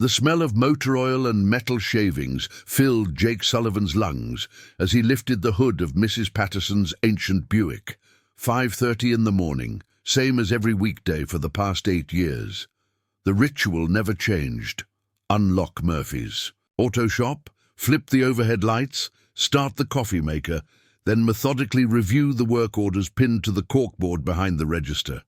The smell of motor oil and metal shavings filled Jake Sullivan's lungs as he lifted the hood of Mrs. Patterson's ancient Buick. 5:30 in the morning, same as every weekday for the past 8 years. The ritual never changed. Unlock Murphy's auto shop, flip the overhead lights, start the coffee maker, then methodically review the work orders pinned to the corkboard behind the register.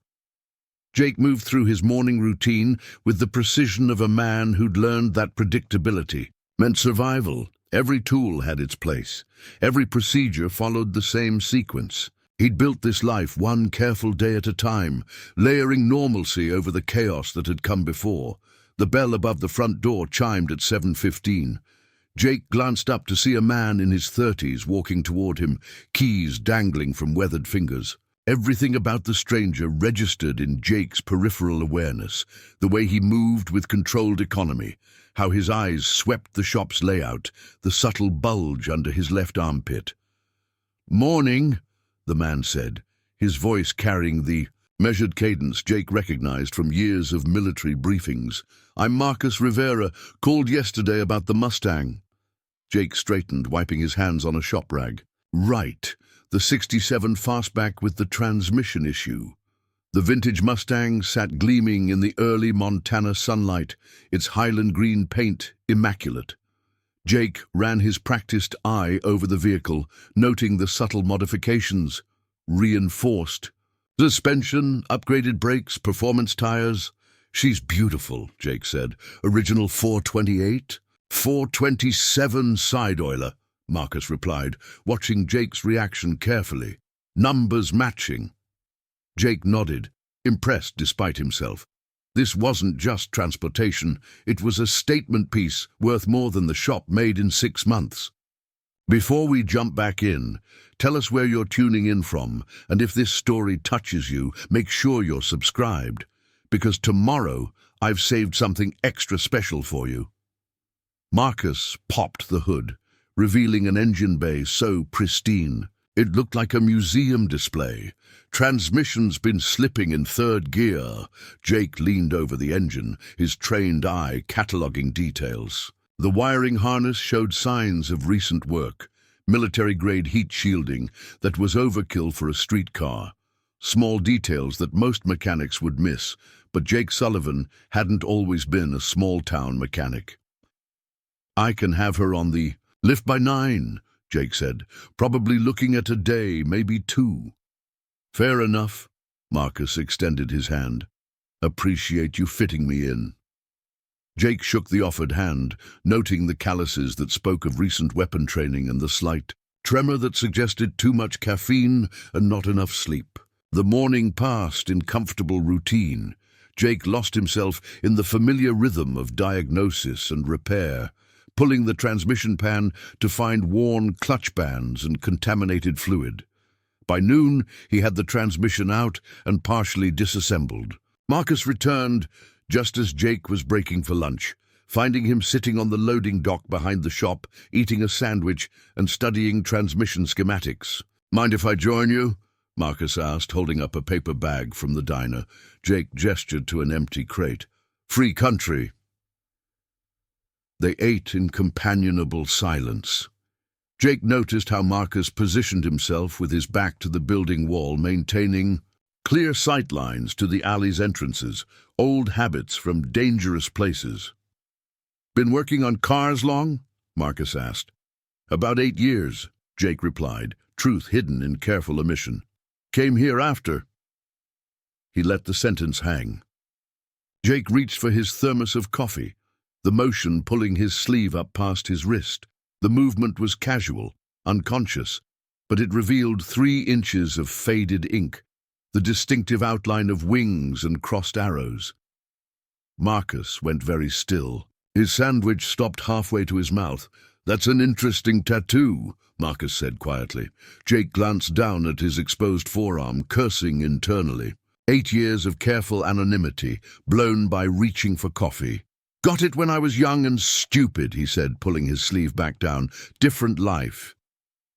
Jake moved through his morning routine with the precision of a man who'd learned that predictability meant survival. Every tool had its place. Every procedure followed the same sequence. He'd built this life one careful day at a time, layering normalcy over the chaos that had come before. The bell above the front door chimed at 7:15. Jake glanced up to see a man in his 30s walking toward him, keys dangling from weathered fingers. Everything about the stranger registered in Jake's peripheral awareness, the way he moved with controlled economy, how his eyes swept the shop's layout, the subtle bulge under his left armpit. "Morning," the man said, his voice carrying the measured cadence Jake recognized from years of military briefings. "I'm Marcus Rivera, called yesterday about the Mustang." Jake straightened, wiping his hands on a shop rag. "Right. The 67 fastback with the transmission issue." The vintage Mustang sat gleaming in the early Montana sunlight, its Highland green paint immaculate. Jake ran his practiced eye over the vehicle, noting the subtle modifications. Reinforced suspension, upgraded brakes, performance tires. "She's beautiful," Jake said. "Original 428? 427 side oiler," Marcus replied, watching Jake's reaction carefully. "Numbers matching." Jake nodded, impressed despite himself. This wasn't just transportation, it was a statement piece worth more than the shop made in 6 months. "Before we jump back in, tell us where you're tuning in from, and if this story touches you, make sure you're subscribed, because tomorrow I've saved something extra special for you." Marcus popped the hood, revealing an engine bay so pristine it looked like a museum display. Transmission's been slipping in 3rd gear. Jake leaned over the engine, his trained eye cataloging details. The wiring harness showed signs of recent work, military-grade heat shielding that was overkill for a street car. Small details that most mechanics would miss, but Jake Sullivan hadn't always been a small-town mechanic. "I can have her on the lift by 9, Jake said, "probably looking at a day, maybe 2. "Fair enough." Marcus extended his hand. "Appreciate you fitting me in." Jake shook the offered hand, noting the calluses that spoke of recent weapon training and the slight tremor that suggested too much caffeine and not enough sleep. The morning passed in comfortable routine. Jake lost himself in the familiar rhythm of diagnosis and repair, pulling the transmission pan to find worn clutch bands and contaminated fluid. By noon, he had the transmission out and partially disassembled. Marcus returned just as Jake was breaking for lunch, finding him sitting on the loading dock behind the shop, eating a sandwich and studying transmission schematics. "Mind if I join you?" Marcus asked, holding up a paper bag from the diner. Jake gestured to an empty crate. "Free country." They ate in companionable silence. Jake noticed how Marcus positioned himself with his back to the building wall, maintaining clear sight lines to the alley's entrances, old habits from dangerous places. "Been working on cars long?" Marcus asked. "About 8 years, Jake replied, truth hidden in careful omission. "Came here after." He let the sentence hang. Jake reached for his thermos of coffee, the motion pulling his sleeve up past his wrist. The movement was casual, unconscious, but it revealed 3 inches of faded ink, the distinctive outline of wings and crossed arrows. Marcus went very still. His sandwich stopped halfway to his mouth. "That's an interesting tattoo," Marcus said quietly. Jake glanced down at his exposed forearm, cursing internally. 8 years of careful anonymity, blown by reaching for coffee. "Got it when I was young and stupid," he said, pulling his sleeve back down. "Different life."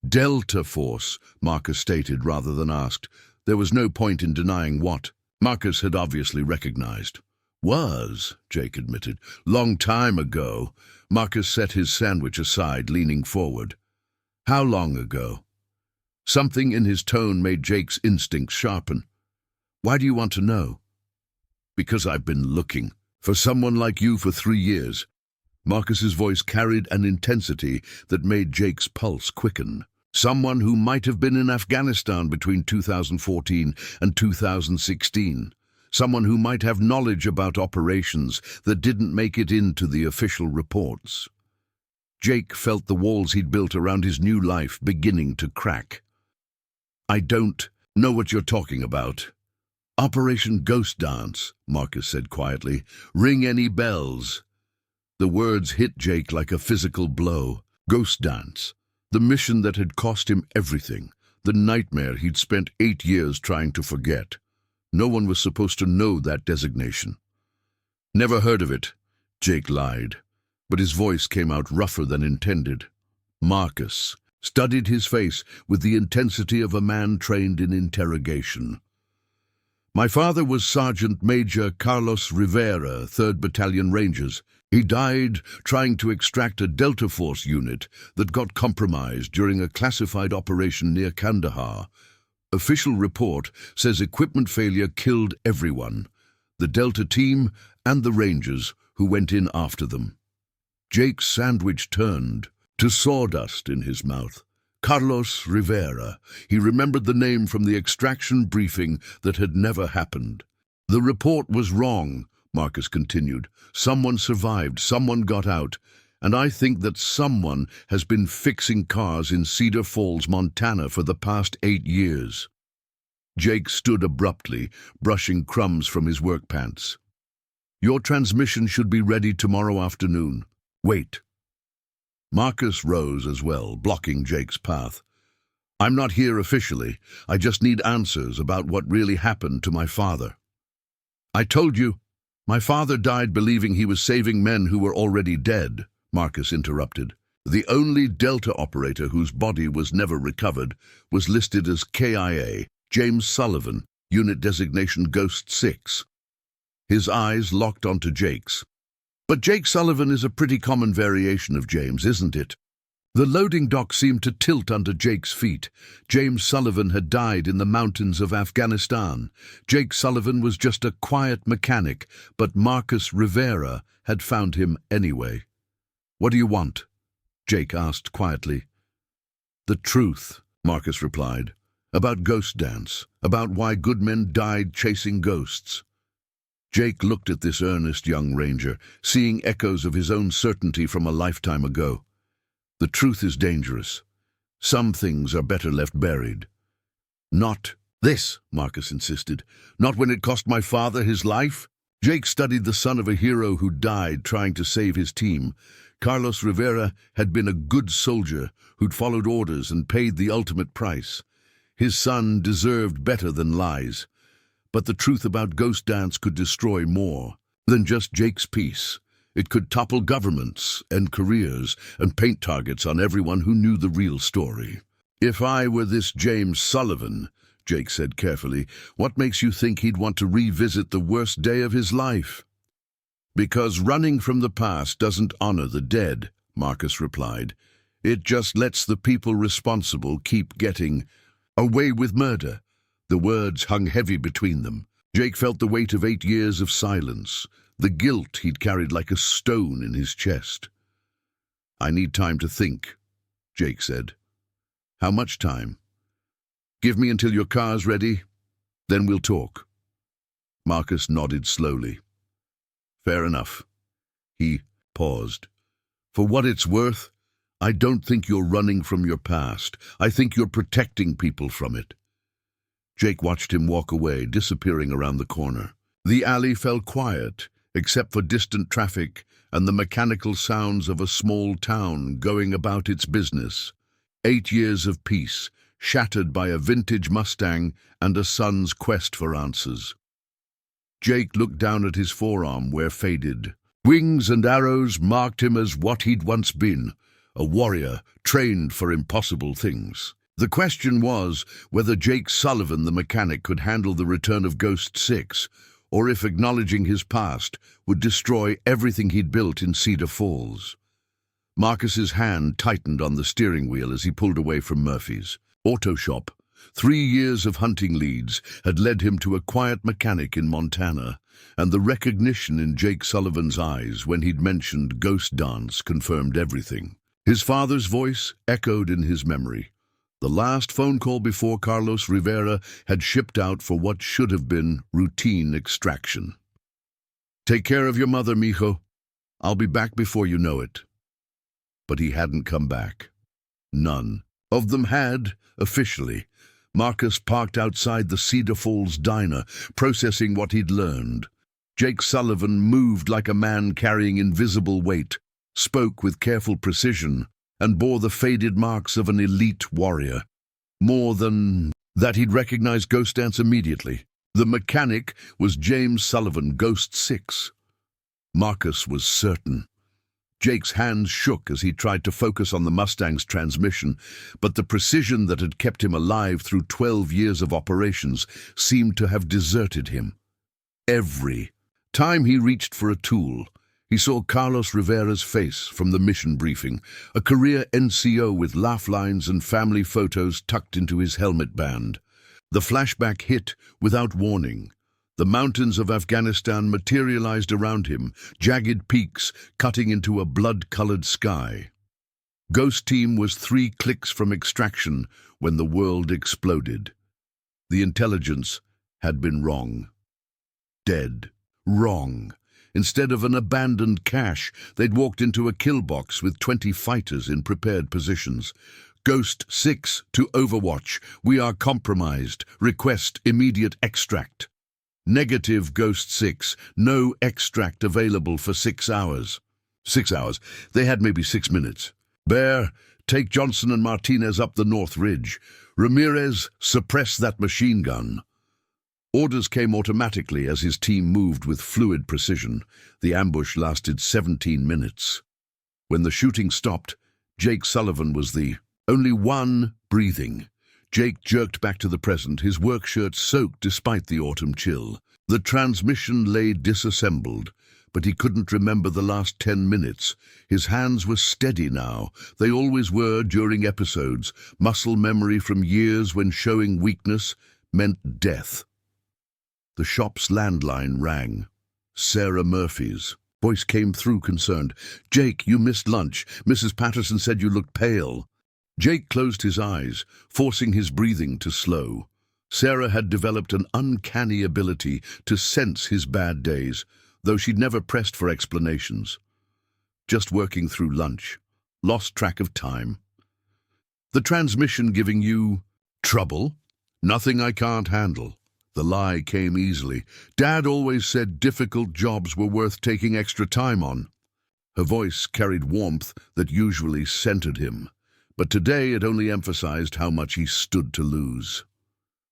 "Delta Force," Marcus stated rather than asked. There was no point in denying what Marcus had obviously recognized. Was, Jake admitted. Long time ago. Marcus set his sandwich aside, leaning forward. How long ago? Something in his tone made Jake's instincts sharpen. Why do you want to know? Because I've been looking for someone like you for 3 years. Marcus's voice carried an intensity that made Jake's pulse quicken. Someone who might have been in Afghanistan between 2014 and 2016. Someone who might have knowledge about operations that didn't make it into the official reports. Jake felt the walls he'd built around his new life beginning to crack. I don't know what you're talking about. Operation Ghost Dance, Marcus said quietly. Ring any bells? The words hit Jake like a physical blow. Ghost Dance. The mission that had cost him everything. The nightmare he'd spent 8 years trying to forget. No one was supposed to know that designation. Never heard of it, Jake lied, but his voice came out rougher than intended. Marcus studied his face with the intensity of a man trained in interrogation. My father was Sergeant Major Carlos Rivera, 3rd Battalion Rangers. He died trying to extract a Delta Force unit that got compromised during a classified operation near Kandahar. Official report says equipment failure killed everyone, the Delta team and the Rangers who went in after them. Jake's sandwich turned to sawdust in his mouth. Carlos Rivera. He remembered the name from the extraction briefing that had never happened. The report was wrong, Marcus continued. Someone survived, someone got out, and I think that someone has been fixing cars in Cedar Falls, Montana for the past 8 years. Jake stood abruptly, brushing crumbs from his work pants. Your transmission should be ready tomorrow afternoon. Wait. Marcus rose as well, blocking Jake's path. I'm not here officially. I just need answers about what really happened to my father. I told you, my father died believing he was saving men who were already dead, Marcus interrupted. The only Delta operator whose body was never recovered was listed as KIA, James Sullivan, unit designation Ghost 6. His eyes locked onto Jake's. But Jake Sullivan is a pretty common variation of James, isn't it? The loading dock seemed to tilt under Jake's feet. James Sullivan had died in the mountains of Afghanistan. Jake Sullivan was just a quiet mechanic, but Marcus Rivera had found him anyway. What do you want? Jake asked quietly. The truth, Marcus replied. About Ghost Dance, about why good men died chasing ghosts. Jake looked at this earnest young ranger, seeing echoes of his own certainty from a lifetime ago. The truth is dangerous. Some things are better left buried. Not this, Marcus insisted. Not when it cost my father his life. Jake studied the son of a hero who died trying to save his team. Carlos Rivera had been a good soldier who'd followed orders and paid the ultimate price. His son deserved better than lies. But the truth about Ghost Dance could destroy more than just Jake's peace. It could topple governments and careers and paint targets on everyone who knew the real story. If I were this James Sullivan, Jake said carefully, what makes you think he'd want to revisit the worst day of his life? Because running from the past doesn't honor the dead, Marcus replied. It just lets the people responsible keep getting away with murder. The words hung heavy between them. Jake felt the weight of 8 years of silence, the guilt he'd carried like a stone in his chest. I need time to think, Jake said. How much time? Give me until your car's ready, then we'll talk. Marcus nodded slowly. Fair enough. He paused. For what it's worth, I don't think you're running from your past. I think you're protecting people from it. Jake watched him walk away, disappearing around the corner. The alley fell quiet, except for distant traffic and the mechanical sounds of a small town going about its business. 8 years of peace, shattered by a vintage Mustang and a son's quest for answers. Jake looked down at his forearm, where faded wings and arrows marked him as what he'd once been, a warrior trained for impossible things. The question was whether Jake Sullivan, the mechanic, could handle the return of Ghost 6, or if acknowledging his past would destroy everything he'd built in Cedar Falls. Marcus's hand tightened on the steering wheel as he pulled away from Murphy's auto shop. 3 years of hunting leads had led him to a quiet mechanic in Montana, and the recognition in Jake Sullivan's eyes when he'd mentioned Ghost Dance confirmed everything. His father's voice echoed in his memory. The last phone call before Carlos Rivera had shipped out for what should have been routine extraction. "Take care of your mother, mijo. I'll be back before you know it." But he hadn't come back. None of them had, officially. Marcus parked outside the Cedar Falls diner, processing what he'd learned. Jake Sullivan moved like a man carrying invisible weight, spoke with careful precision, and bore the faded marks of an elite warrior. More than that, he'd recognize Ghost Dance immediately. The mechanic was James Sullivan, Ghost 6. Marcus was certain. Jake's hands shook as he tried to focus on the Mustang's transmission, but the precision that had kept him alive through 12 years of operations seemed to have deserted him. Every time he reached for a tool, he saw Carlos Rivera's face from the mission briefing, a career NCO with laugh lines and family photos tucked into his helmet band. The flashback hit without warning. The mountains of Afghanistan materialized around him, jagged peaks cutting into a blood-colored sky. Ghost Team was 3 clicks from extraction when the world exploded. The intelligence had been wrong. Dead. Wrong. Instead of an abandoned cache, they'd walked into a kill box with 20 fighters in prepared positions. "Ghost 6 to Overwatch. We are compromised. Request immediate extract." Negative, Ghost 6. No extract available for 6 hours. 6 hours? They had maybe 6 minutes. "Bear, take Johnson and Martinez up the North Ridge. Ramirez, suppress that machine gun." Orders came automatically as his team moved with fluid precision. The ambush lasted 17 minutes. When the shooting stopped, Jake Sullivan was the only one breathing. Jake jerked back to the present, his work shirt soaked despite the autumn chill. The transmission lay disassembled, but he couldn't remember the last 10 minutes. His hands were steady now. They always were during episodes, muscle memory from years when showing weakness meant death. The shop's landline rang. Sarah Murphy's voice came through, concerned. "Jake, you missed lunch. Mrs. Patterson said you looked pale." Jake closed his eyes, forcing his breathing to slow. Sarah had developed an uncanny ability to sense his bad days, though she'd never pressed for explanations. "Just working through lunch. Lost track of time." "The transmission giving you trouble?" "Nothing I can't handle." The lie came easily. "Dad always said difficult jobs were worth taking extra time on." Her voice carried warmth that usually centered him, but today it only emphasized how much he stood to lose.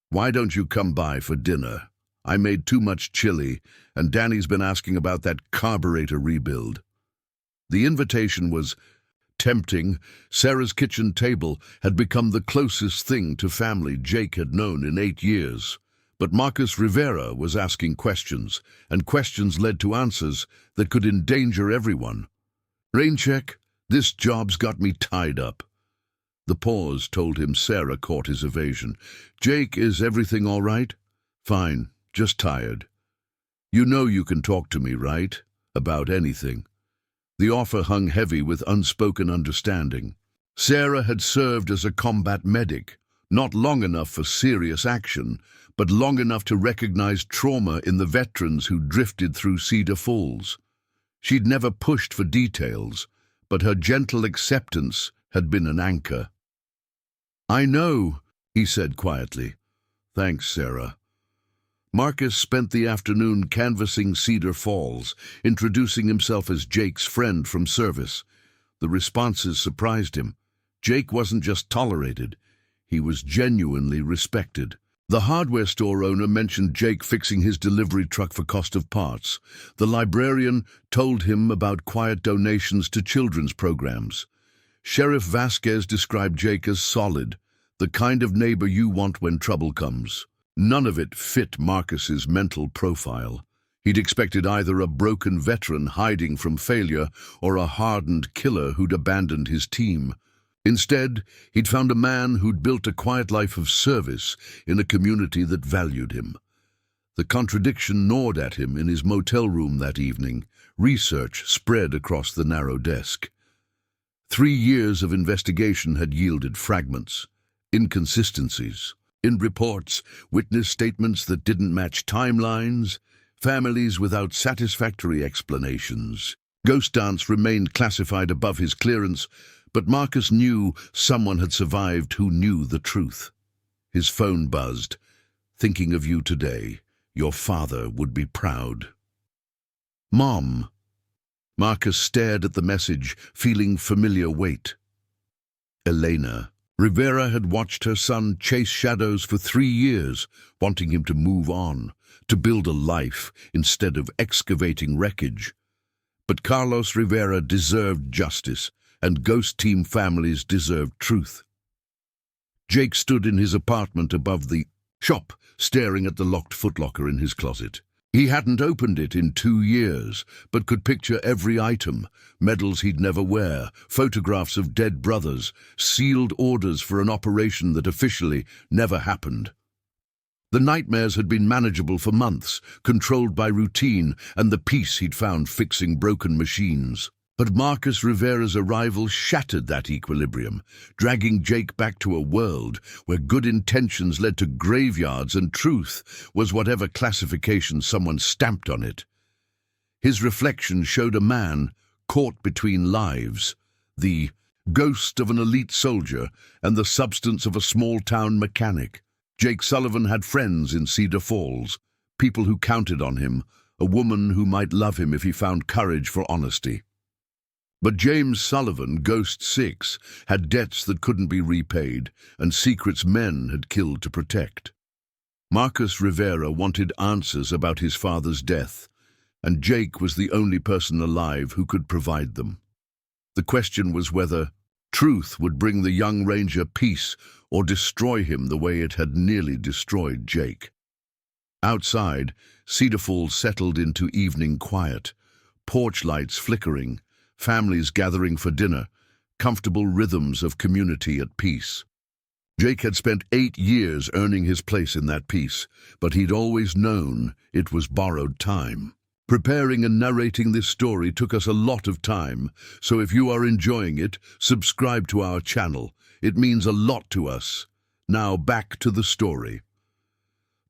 "Why don't you come by for dinner? I made too much chili, and Danny's been asking about that carburetor rebuild." The invitation was tempting. Sarah's kitchen table had become the closest thing to family Jake had known in 8 years. But Marcus Rivera was asking questions, and questions led to answers that could endanger everyone. "Rain check, this job's got me tied up." The pause told him Sarah caught his evasion. "Jake, is everything all right?" "Fine, just tired." "You know you can talk to me, right? About anything." The offer hung heavy with unspoken understanding. Sarah had served as a combat medic, not long enough for serious action, but long enough to recognize trauma in the veterans who drifted through Cedar Falls. She'd never pushed for details, but her gentle acceptance had been an anchor. "I know," he said quietly. "Thanks, Sarah." Marcus spent the afternoon canvassing Cedar Falls, introducing himself as Jake's friend from service. The responses surprised him. Jake wasn't just tolerated, he was genuinely respected. The hardware store owner mentioned Jake fixing his delivery truck for cost of parts. The librarian told him about quiet donations to children's programs. Sheriff Vasquez described Jake as solid, the kind of neighbor you want when trouble comes. None of it fit Marcus's mental profile. He'd expected either a broken veteran hiding from failure or a hardened killer who'd abandoned his team. Instead, he'd found a man who'd built a quiet life of service in a community that valued him. The contradiction gnawed at him in his motel room that evening. Research spread across the narrow desk. 3 years of investigation had yielded fragments, inconsistencies. In reports, witness statements that didn't match timelines, families without satisfactory explanations. Ghost dance remained classified above his clearance, but Marcus knew someone had survived who knew the truth. His phone buzzed. "Thinking of you today. Your father would be proud." "Mom." Marcus stared at the message, feeling familiar weight. Elena. Rivera had watched her son chase shadows for 3 years, wanting him to move on, to build a life instead of excavating wreckage. But Carlos Rivera deserved justice, and Ghost Team families deserved truth. Jake stood in his apartment above the shop, staring at the locked footlocker in his closet. He hadn't opened it in 2 years, but could picture every item: medals he'd never wear, photographs of dead brothers, sealed orders for an operation that officially never happened. The nightmares had been manageable for months, controlled by routine and the peace he'd found fixing broken machines. But Marcus Rivera's arrival shattered that equilibrium, dragging Jake back to a world where good intentions led to graveyards and truth was whatever classification someone stamped on it. His reflection showed a man caught between lives, the ghost of an elite soldier and the substance of a small-town mechanic. Jake Sullivan had friends in Cedar Falls, people who counted on him, a woman who might love him if he found courage for honesty. But James Sullivan, Ghost 6, had debts that couldn't be repaid and secrets men had killed to protect. Marcus Rivera wanted answers about his father's death, and Jake was the only person alive who could provide them. The question was whether truth would bring the young ranger peace or destroy him the way it had nearly destroyed Jake. Outside, Cedar Falls settled into evening quiet, porch lights flickering, families gathering for dinner, comfortable rhythms of community at peace. Jake had spent 8 years earning his place in that peace, but he'd always known it was borrowed time. Preparing and narrating this story took us a lot of time, so if you are enjoying it, subscribe to our channel. It means a lot to us. Now back to the story.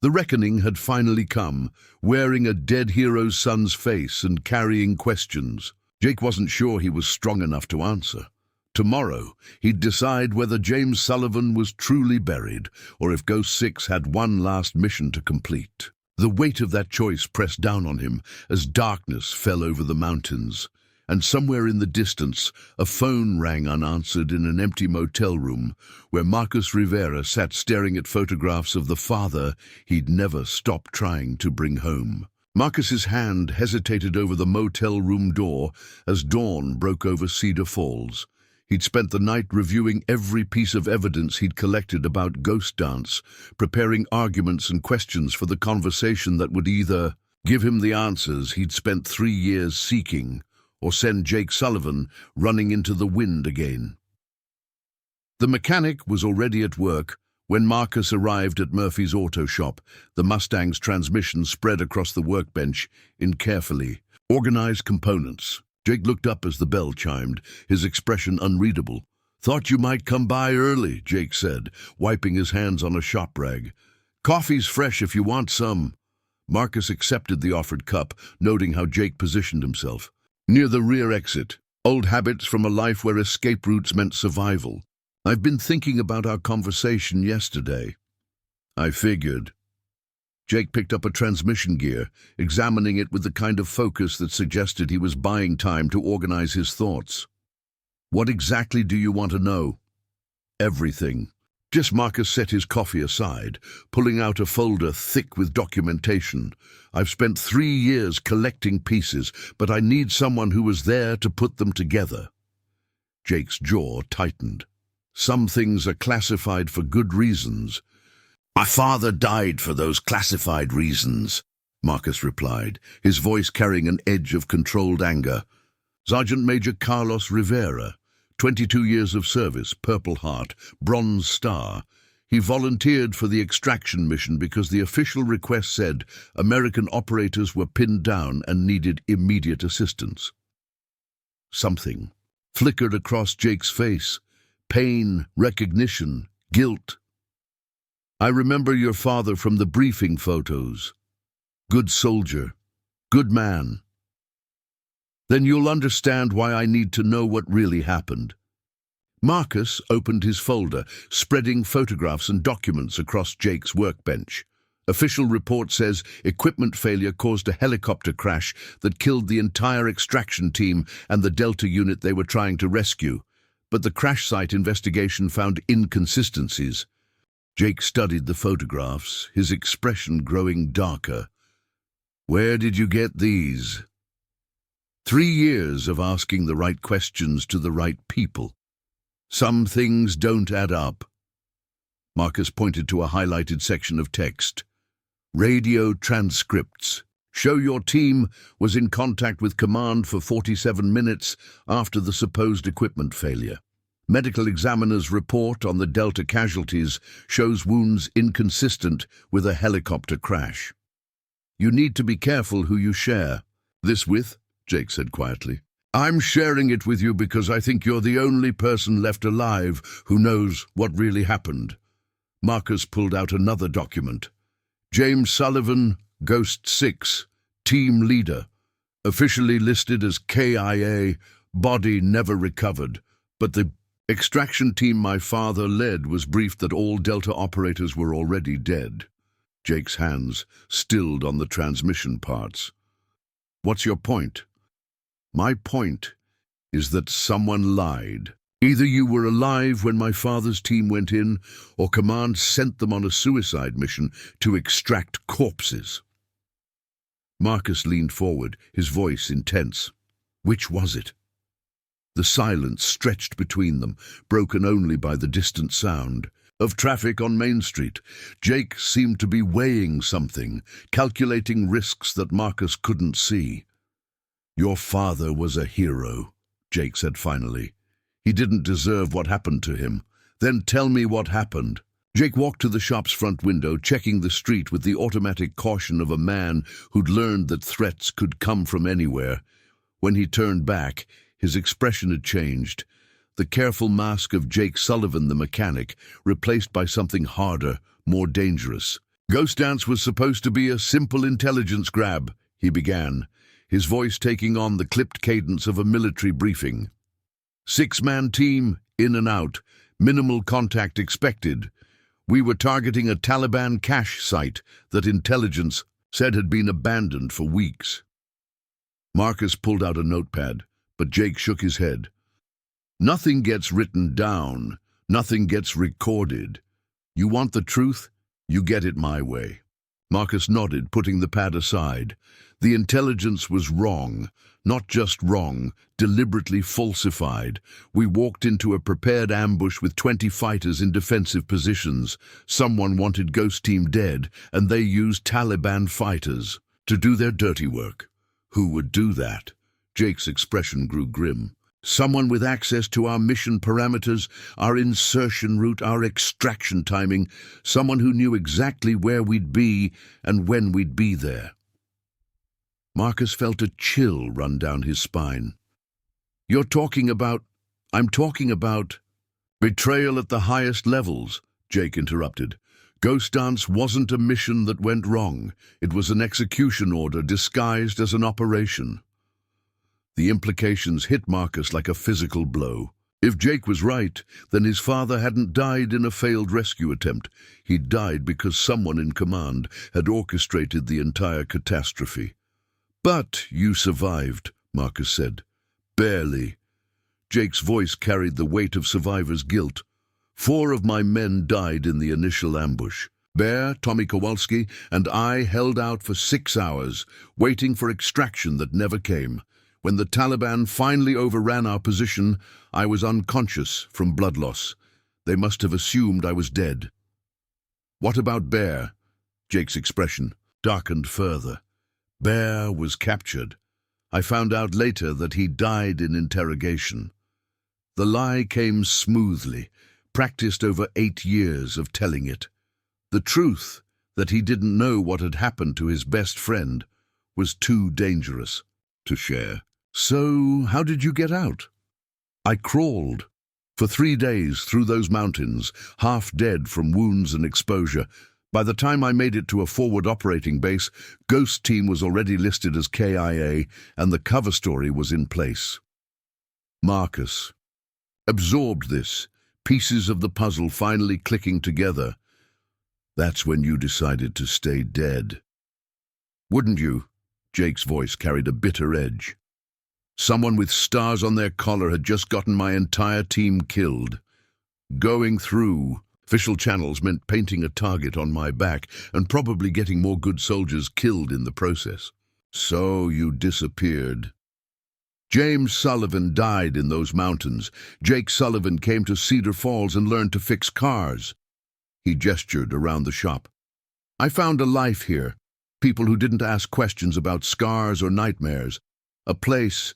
The reckoning had finally come, wearing a dead hero's son's face and carrying questions. Jake wasn't sure he was strong enough to answer. Tomorrow, he'd decide whether James Sullivan was truly buried or if Ghost 6 had one last mission to complete. The weight of that choice pressed down on him as darkness fell over the mountains, and somewhere in the distance, a phone rang unanswered in an empty motel room where Marcus Rivera sat staring at photographs of the father he'd never stopped trying to bring home. Marcus's hand hesitated over the motel room door as dawn broke over Cedar Falls. He'd spent the night reviewing every piece of evidence he'd collected about Ghost Dance, preparing arguments and questions for the conversation that would either give him the answers he'd spent 3 years seeking or send Jake Sullivan running into the wind again. The mechanic was already at work when Marcus arrived at Murphy's auto shop. The Mustang's transmission spread across the workbench in carefully organized components. Jake looked up as the bell chimed, his expression unreadable. "Thought you might come by early," Jake said, wiping his hands on a shop rag. "Coffee's fresh if you want some." Marcus accepted the offered cup, noting how Jake positioned himself. Near the rear exit, old habits from a life where escape routes meant survival. "I've been thinking about our conversation yesterday." "I figured." Jake picked up a transmission gear, examining it with the kind of focus that suggested he was buying time to organize his thoughts. "What exactly do you want to know?" "Everything." Marcus set his coffee aside, pulling out a folder thick with documentation. "I've spent 3 years collecting pieces, but I need someone who was there to put them together." Jake's jaw tightened. "Some things are classified for good reasons." "My father died for those classified reasons," Marcus replied, his voice carrying an edge of controlled anger. Sergeant Major Carlos Rivera, 22 years of service, Purple Heart, Bronze Star. He volunteered for the extraction mission because the official request said American operators were pinned down and needed immediate assistance. Something flickered across Jake's face. Pain, recognition, guilt. I remember your father from the briefing photos. Good soldier. Good man. Then you'll understand why I need to know what really happened. Marcus opened his folder, spreading photographs and documents across Jake's workbench. Official report says equipment failure caused a helicopter crash that killed the entire extraction team and the Delta unit they were trying to rescue. But the crash site investigation found inconsistencies. Jake studied the photographs, his expression growing darker. Where did you get these? 3 years of asking the right questions to the right people. Some things don't add up. Marcus pointed to a highlighted section of text. Radio transcripts. Show your team was in contact with command for 47 minutes after the supposed equipment failure. Medical examiner's report on the Delta casualties shows wounds inconsistent with a helicopter crash. You need to be careful who you share this with, Jake said quietly. I'm sharing it with you because I think you're the only person left alive who knows what really happened. Marcus pulled out another document. James Sullivan, Ghost 6, team leader. Officially listed as KIA, body never recovered. But the extraction team my father led was briefed that all Delta operators were already dead. Jake's hands stilled on the transmission parts. What's your point? My point is that someone lied. Either you were alive when my father's team went in, or command sent them on a suicide mission to extract corpses. Marcus leaned forward, his voice intense. Which was it? The silence stretched between them, broken only by the distant sound of traffic on Main Street. Jake seemed to be weighing something, calculating risks that Marcus couldn't see. Your father was a hero, Jake said finally. He didn't deserve what happened to him. Then tell me what happened. Jake walked to the shop's front window, checking the street with the automatic caution of a man who'd learned that threats could come from anywhere. When he turned back, his expression had changed. The careful mask of Jake Sullivan, the mechanic, replaced by something harder, more dangerous. Ghost Dance was supposed to be a simple intelligence grab, he began, his voice taking on the clipped cadence of a military briefing. 6-man team, in and out, minimal contact expected. We were targeting a Taliban cache site that intelligence said had been abandoned for weeks. Marcus pulled out a notepad, but Jake shook his head. Nothing gets written down, nothing gets recorded. You want the truth? You get it my way. Marcus nodded, putting the pad aside. The intelligence was wrong, not just wrong, deliberately falsified. We walked into a prepared ambush with 20 fighters in defensive positions. Someone wanted Ghost Team dead, and they used Taliban fighters to do their dirty work. Who would do that? Jake's expression grew grim. Someone with access to our mission parameters, our insertion route, our extraction timing. Someone who knew exactly where we'd be and when we'd be there. Marcus felt a chill run down his spine. I'm talking about betrayal at the highest levels, Jake interrupted. Ghost Dance wasn't a mission that went wrong. It was an execution order disguised as an operation. The implications hit Marcus like a physical blow. If Jake was right, then his father hadn't died in a failed rescue attempt. He'd died because someone in command had orchestrated the entire catastrophe. But you survived, Marcus said. Barely. Jake's voice carried the weight of survivor's guilt. 4 of my men died in the initial ambush. Bear, Tommy Kowalski, and I held out for 6 hours, waiting for extraction that never came. When the Taliban finally overran our position, I was unconscious from blood loss. They must have assumed I was dead. What about Bear? Jake's expression darkened further. Bear was captured. I found out later that he died in interrogation. The lie came smoothly, practiced over 8 years of telling it. The truth, that he didn't know what had happened to his best friend, was too dangerous to share. So, how did you get out? I crawled. For 3 days through those mountains, half dead from wounds and exposure. By the time I made it to a forward operating base, Ghost Team was already listed as KIA and the cover story was in place. Marcus absorbed this, pieces of the puzzle finally clicking together. That's when you decided to stay dead. Wouldn't you? Jake's voice carried a bitter edge. Someone with stars on their collar had just gotten my entire team killed. Going through official channels meant painting a target on my back and probably getting more good soldiers killed in the process. So you disappeared. James Sullivan died in those mountains. Jake Sullivan came to Cedar Falls and learned to fix cars. He gestured around the shop. I found a life here. People who didn't ask questions about scars or nightmares. A place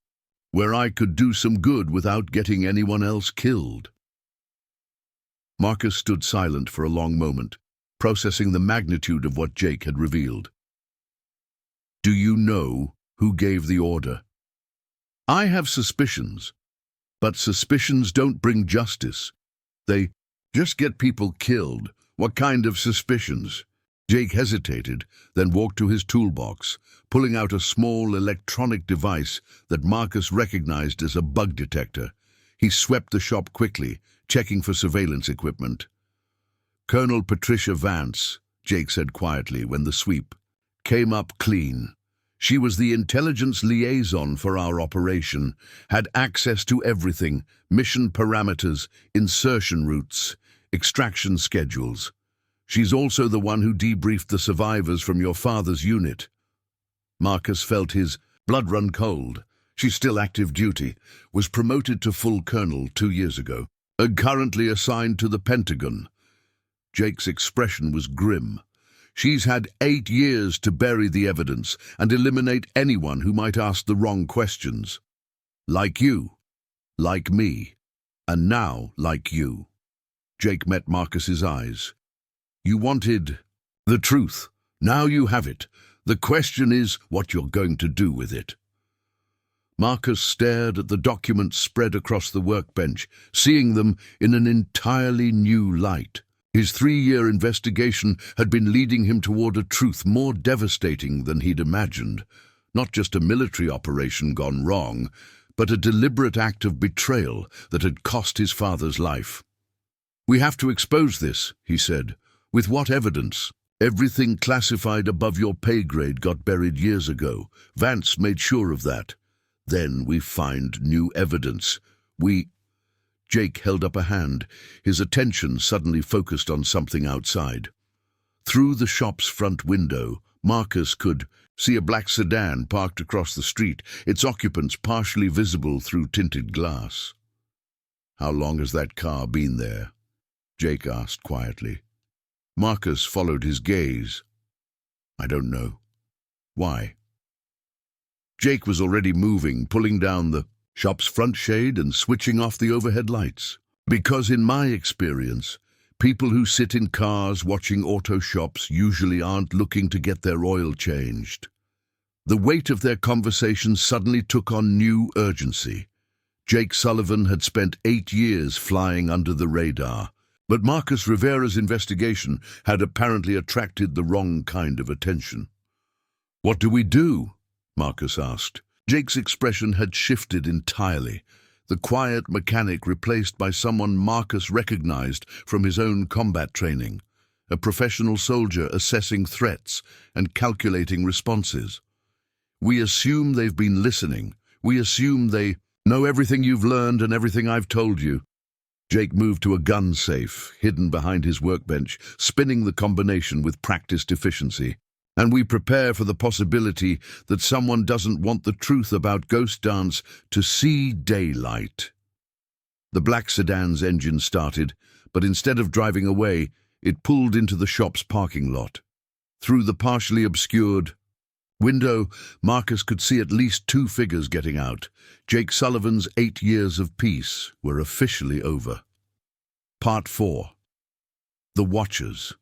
where I could do some good without getting anyone else killed. Marcus stood silent for a long moment, processing the magnitude of what Jake had revealed. Do you know who gave the order? I have suspicions, but suspicions don't bring justice. They just get people killed. What kind of suspicions? Jake hesitated, then walked to his toolbox, pulling out a small electronic device that Marcus recognized as a bug detector. He swept the shop quickly, checking for surveillance equipment. Colonel Patricia Vance, Jake said quietly when the sweep came up clean. She was the intelligence liaison for our operation, had access to everything, mission parameters, insertion routes, extraction schedules. She's also the one who debriefed the survivors from your father's unit. Marcus felt his blood run cold. She's still active duty, was promoted to full colonel 2 years ago, and currently assigned to the Pentagon. Jake's expression was grim. She's had 8 years to bury the evidence and eliminate anyone who might ask the wrong questions. Like you, like me, and now like you. Jake met Marcus's eyes. You wanted the truth. Now you have it. The question is what you're going to do with it. Marcus stared at the documents spread across the workbench, seeing them in an entirely new light. His 3-year investigation had been leading him toward a truth more devastating than he'd imagined. Not just a military operation gone wrong, but a deliberate act of betrayal that had cost his father's life. We have to expose this, he said. With what evidence? Everything classified above your pay grade got buried years ago. Vance made sure of that. Then we find new evidence. Jake held up a hand, his attention suddenly focused on something outside. Through the shop's front window, Marcus could see a black sedan parked across the street, its occupants partially visible through tinted glass. How long has that car been there? Jake asked quietly. Marcus followed his gaze. I don't know. Why? Jake was already moving, pulling down the shop's front shade and switching off the overhead lights. Because in my experience, people who sit in cars watching auto shops usually aren't looking to get their oil changed. The weight of their conversation suddenly took on new urgency. Jake Sullivan had spent 8 years flying under the radar, but Marcus Rivera's investigation had apparently attracted the wrong kind of attention. What do we do? Marcus asked. Jake's expression had shifted entirely, the quiet mechanic replaced by someone Marcus recognized from his own combat training, a professional soldier assessing threats and calculating responses. We assume they've been listening. We assume they know everything you've learned and everything I've told you. Jake moved to a gun safe, hidden behind his workbench, spinning the combination with practiced efficiency. And we prepare for the possibility that someone doesn't want the truth about Ghost Dance to see daylight. The black sedan's engine started, but instead of driving away, it pulled into the shop's parking lot. Through the partially obscured Window, Marcus could see at least two figures getting out. Jake Sullivan's 8 years of peace were officially over. Part 4. The Watchers.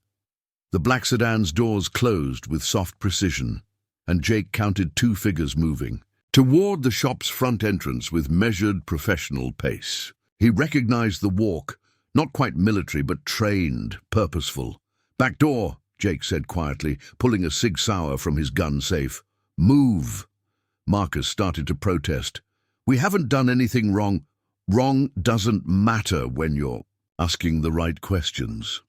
The black sedan's doors closed with soft precision, and Jake counted two figures moving toward the shop's front entrance with measured professional pace. He recognized the walk, not quite military but trained, purposeful. "Back door," Jake said quietly, pulling a Sig Sauer from his gun safe. "Move." Marcus started to protest. "We haven't done anything wrong." "Wrong doesn't matter when you're asking the right questions."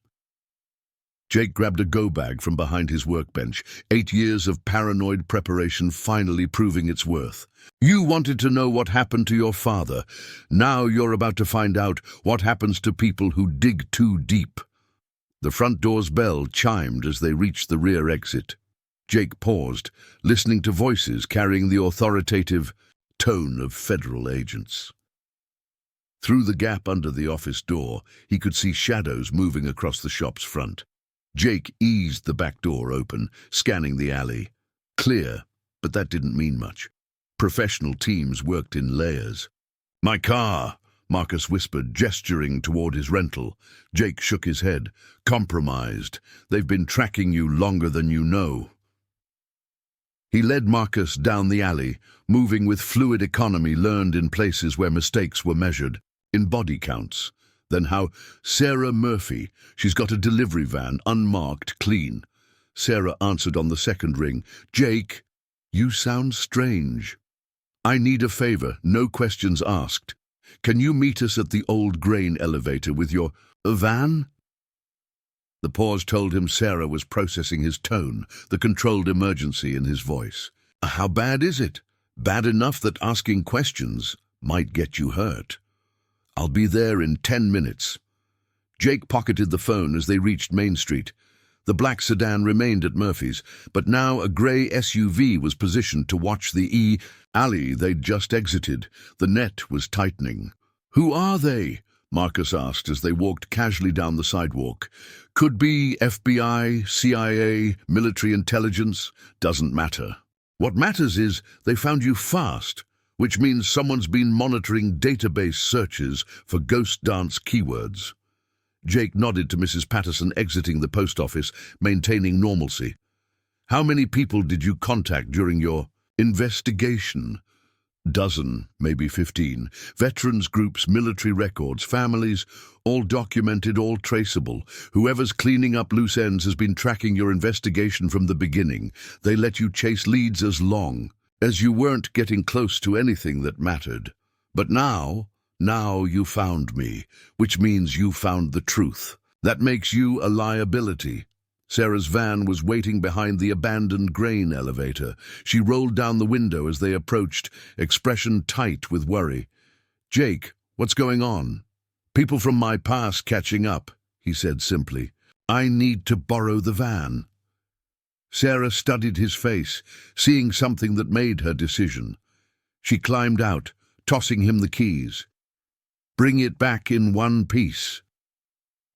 Jake grabbed a go-bag from behind his workbench, 8 years of paranoid preparation finally proving its worth. "You wanted to know what happened to your father. Now you're about to find out what happens to people who dig too deep." The front door's bell chimed as they reached the rear exit. Jake paused, listening to voices carrying the authoritative tone of federal agents. Through the gap under the office door, he could see shadows moving across the shop's front. Jake eased the back door open, scanning the alley. Clear, but that didn't mean much. Professional teams worked in layers. "My car," Marcus whispered, gesturing toward his rental. Jake shook his head. "Compromised. They've been tracking you longer than you know." He led Marcus down the alley, moving with fluid economy learned in places where mistakes were measured, in body counts. Then how Sarah Murphy, she's got a delivery van, unmarked, clean. Sarah answered on the second ring. "Jake, you sound strange. I need a favor, no questions asked. Can you meet us at the old grain elevator with your van?" The pause told him Sarah was processing his tone, the controlled emergency in his voice. "How bad is it? Bad enough that asking questions might get you hurt." "I'll be there in 10 minutes. Jake pocketed the phone as they reached Main Street. The black sedan remained at Murphy's, but now a grey SUV was positioned to watch the alley they'd just exited. The net was tightening. "Who are they?" Marcus asked as they walked casually down the sidewalk. "Could be FBI, CIA, military intelligence. Doesn't matter. What matters is they found you fast, which means someone's been monitoring database searches for ghost dance keywords." Jake nodded to Mrs. Patterson exiting the post office, maintaining normalcy. "How many people did you contact during your investigation?" "Dozen, maybe 15. Veterans groups, military records, families, all documented, all traceable. Whoever's cleaning up loose ends has been tracking your investigation from the beginning. They let you chase leads as long as you weren't getting close to anything that mattered. But now you found me, which means you found the truth. That makes you a liability." Sarah's van was waiting behind the abandoned grain elevator. She rolled down the window as they approached, expression tight with worry. "Jake, what's going on?" "People from my past catching up," he said simply. "I need to borrow the van." Sarah studied his face, seeing something that made her decision. She climbed out, tossing him the keys. "Bring it back in one piece."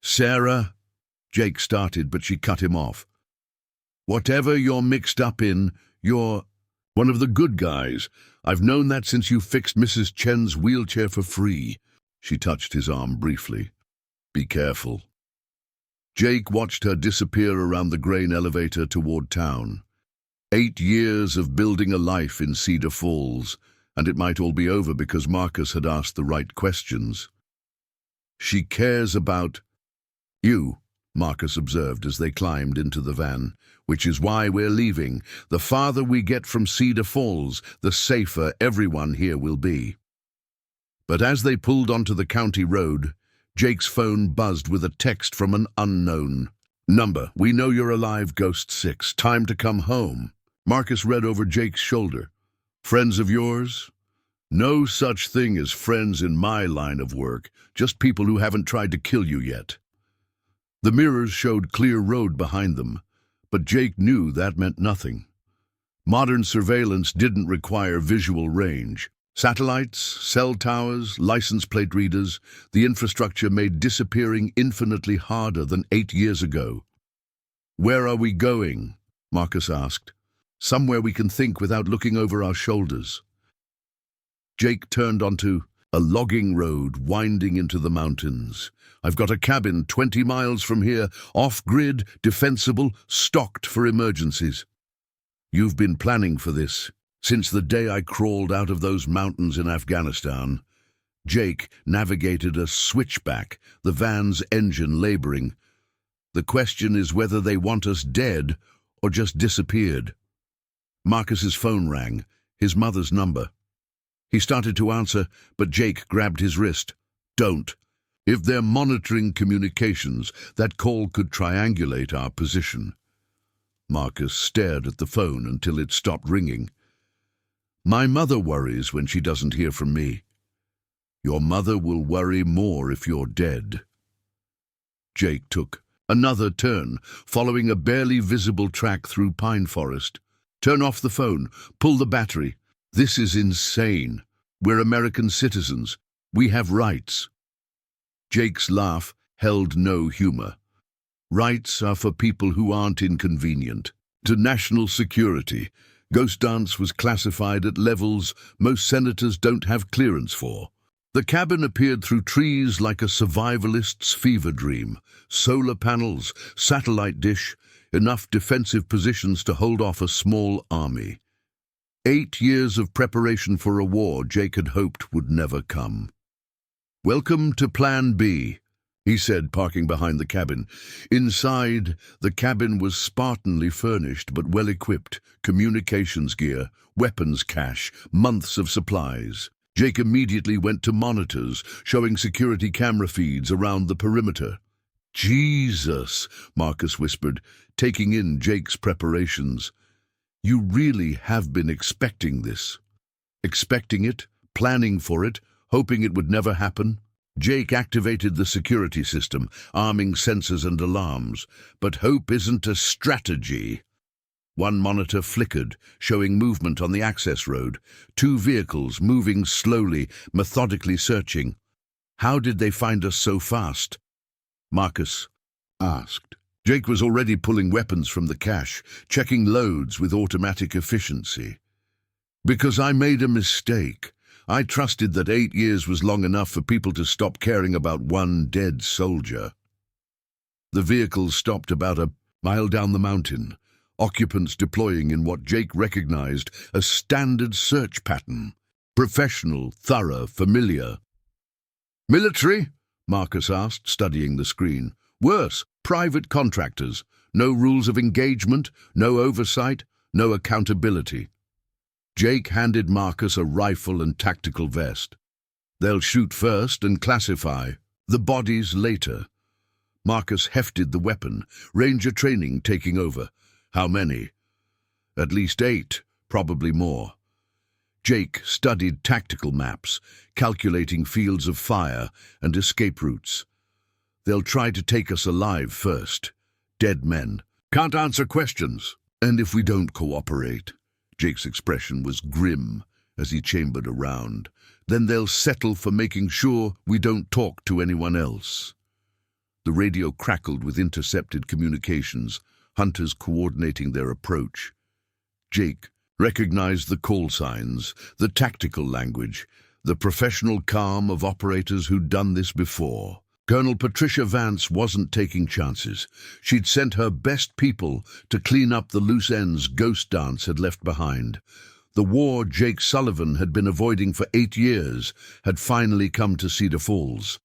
"Sarah," Jake started, but she cut him off. "Whatever you're mixed up in, you're one of the good guys. I've known that since you fixed Mrs. Chen's wheelchair for free." She touched his arm briefly. "Be careful." Jake watched her disappear around the grain elevator toward town. 8 years of building a life in Cedar Falls, and it might all be over because Marcus had asked the right questions. "She cares about you," Marcus observed as they climbed into the van. "Which is why we're leaving. The farther we get from Cedar Falls, the safer everyone here will be." But as they pulled onto the county road, Jake's phone buzzed with a text from an unknown number. "We know you're alive, Ghost 6. Time to come home." Marcus read over Jake's shoulder. "Friends of yours?" "No such thing as friends in my line of work, just people who haven't tried to kill you yet." The mirrors showed clear road behind them, but Jake knew that meant nothing. Modern surveillance didn't require visual range. Satellites, cell towers, license plate readers, the infrastructure made disappearing infinitely harder than 8 years ago. "Where are we going?" Marcus asked. Somewhere we can think without looking over our shoulders. Jake turned onto a logging road winding into the mountains. I've got a cabin 20 miles from here, off-grid, defensible, stocked for emergencies. You've been planning for this since the day I crawled out of those mountains in Afghanistan. Jake navigated a switchback, the van's engine laboring. The question is whether they want us dead or just disappeared. Marcus's phone rang, his mother's number. He started to answer, but Jake grabbed his wrist. Don't. If they're monitoring communications, that call could triangulate our position. Marcus stared at the phone until it stopped ringing. My mother worries when she doesn't hear from me. Your mother will worry more if you're dead. Jake took another turn, following a barely visible track through pine forest. Turn off the phone, pull the battery. This is insane. We're American citizens. We have rights. Jake's laugh held no humor. Rights are for people who aren't inconvenient. To national security, Ghost Dance was classified at levels most senators don't have clearance for. The cabin appeared through trees like a survivalist's fever dream. Solar panels, satellite dish, enough defensive positions to hold off a small army. 8 years of preparation for a war Jake had hoped would never come. Welcome to Plan B, he said, parking behind the cabin. Inside, the cabin was spartanly furnished but well-equipped, communications gear, weapons cache, months of supplies. Jake immediately went to monitors, showing security camera feeds around the perimeter. Jesus, Marcus whispered, taking in Jake's preparations. You really have been expecting this. Expecting it, planning for it, hoping it would never happen. Jake activated the security system, arming sensors and alarms. But hope isn't a strategy. One monitor flickered, showing movement on the access road. 2 vehicles moving slowly, methodically searching. How did they find us so fast? Marcus asked. Jake was already pulling weapons from the cache, checking loads with automatic efficiency. Because I made a mistake. I trusted that 8 years was long enough for people to stop caring about one dead soldier. The vehicles stopped about a mile down the mountain, occupants deploying in what Jake recognized as standard search pattern. Professional, thorough, familiar. Military? Marcus asked, studying the screen. Worse, private contractors. No rules of engagement, no oversight, no accountability. Jake handed Marcus a rifle and tactical vest. They'll shoot first and classify, the bodies later. Marcus hefted the weapon, Ranger training taking over. How many? At least 8, probably more. Jake studied tactical maps, calculating fields of fire and escape routes. They'll try to take us alive first. Dead men. Can't answer questions. And if we don't cooperate? Jake's expression was grim as he chambered around. Then they'll settle for making sure we don't talk to anyone else. The radio crackled with intercepted communications, hunters coordinating their approach. Jake recognized the call signs, the tactical language, the professional calm of operators who'd done this before. Colonel Patricia Vance wasn't taking chances. She'd sent her best people to clean up the loose ends Ghost Dance had left behind. The war Jake Sullivan had been avoiding for 8 years had finally come to Cedar Falls.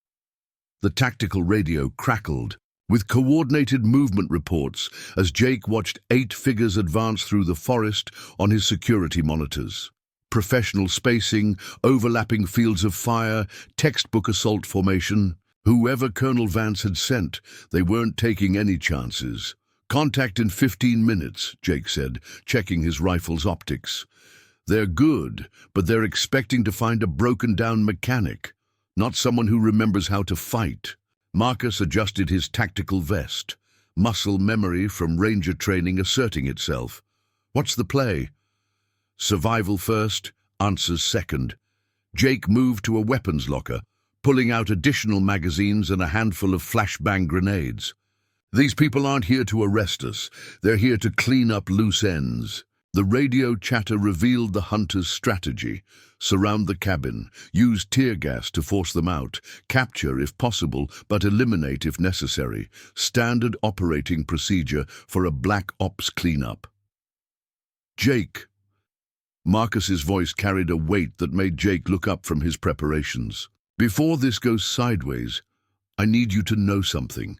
The tactical radio crackled, with coordinated movement reports as Jake watched 8 figures advance through the forest on his security monitors. Professional spacing, overlapping fields of fire, textbook assault formation. Whoever Colonel Vance had sent, they weren't taking any chances. Contact in 15 minutes, Jake said, checking his rifle's optics. They're good, but they're expecting to find a broken-down mechanic, not someone who remembers how to fight. Marcus adjusted his tactical vest, muscle memory from Ranger training asserting itself. What's the play? Survival first, answers second. Jake moved to a weapons locker, pulling out additional magazines and a handful of flashbang grenades. These people aren't here to arrest us. They're here to clean up loose ends. The radio chatter revealed the hunters' strategy: surround the cabin, use tear gas to force them out, capture if possible, but eliminate if necessary. Standard operating procedure for a black ops cleanup. Jake. Marcus's voice carried a weight that made Jake look up from his preparations. Before this goes sideways, I need you to know something.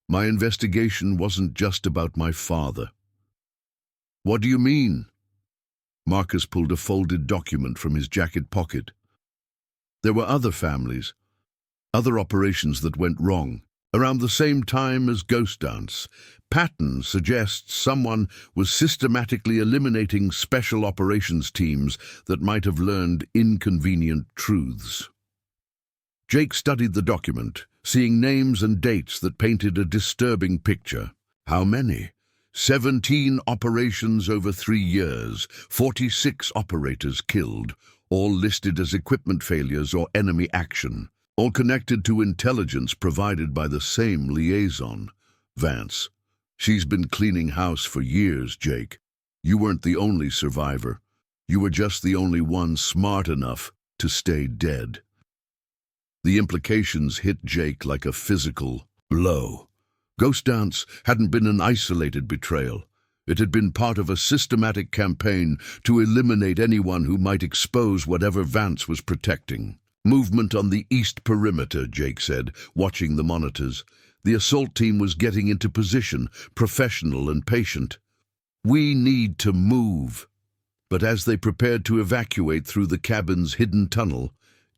My investigation wasn't just about my father. What do you mean? Marcus pulled a folded document from his jacket pocket. There were other families, other operations that went wrong. Around the same time as Ghost Dance, Patton suggests someone was systematically eliminating special operations teams that might have learned inconvenient truths. Jake studied the document, seeing names and dates that painted a disturbing picture. How many? 17 operations over 3 years, 46 operators killed, all listed as equipment failures or enemy action, all connected to intelligence provided by the same liaison, Vance. She's been cleaning house for years, Jake. You weren't the only survivor. You were just the only one smart enough to stay dead. The implications hit Jake like a physical blow. Ghost Dance hadn't been an isolated betrayal. It had been part of a systematic campaign to eliminate anyone who might expose whatever Vance was protecting. Movement on the east perimeter, Jake said, watching the monitors. The assault team was getting into position, professional and patient. We need to move. But as they prepared to evacuate through the cabin's hidden tunnel,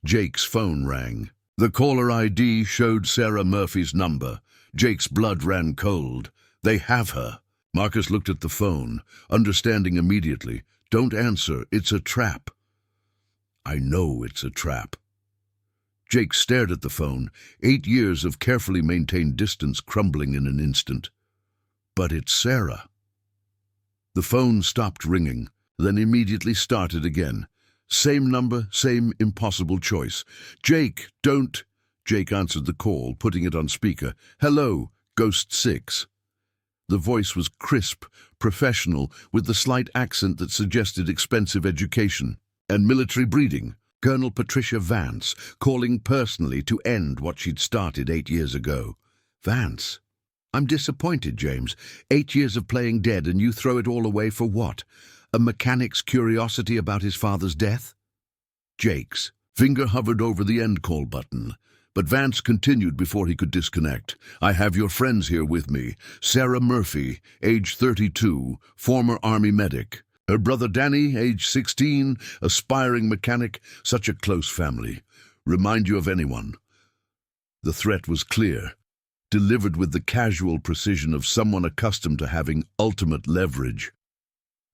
Jake's phone rang. The caller ID showed Sarah Murphy's number. Jake's blood ran cold. They have her. Marcus looked at the phone, understanding immediately. Don't answer, it's a trap. I know it's a trap. Jake stared at the phone, 8 years of carefully maintained distance crumbling in an instant. But it's Sarah. The phone stopped ringing, then immediately started again. Same number, same impossible choice. Jake, don't... Jake answered the call, putting it on speaker. Hello, Ghost 6. The voice was crisp, professional, with the slight accent that suggested expensive education and military breeding. Colonel Patricia Vance, calling personally to end what she'd started 8 years ago. Vance? I'm disappointed, James. 8 years of playing dead and you throw it all away for what? A mechanic's curiosity about his father's death? Jake's finger hovered over the end call button. But Vance continued before he could disconnect. I have your friends here with me. Sarah Murphy, age 32, former Army medic. Her brother Danny, age 16, aspiring mechanic, such a close family. Remind you of anyone? The threat was clear, delivered with the casual precision of someone accustomed to having ultimate leverage.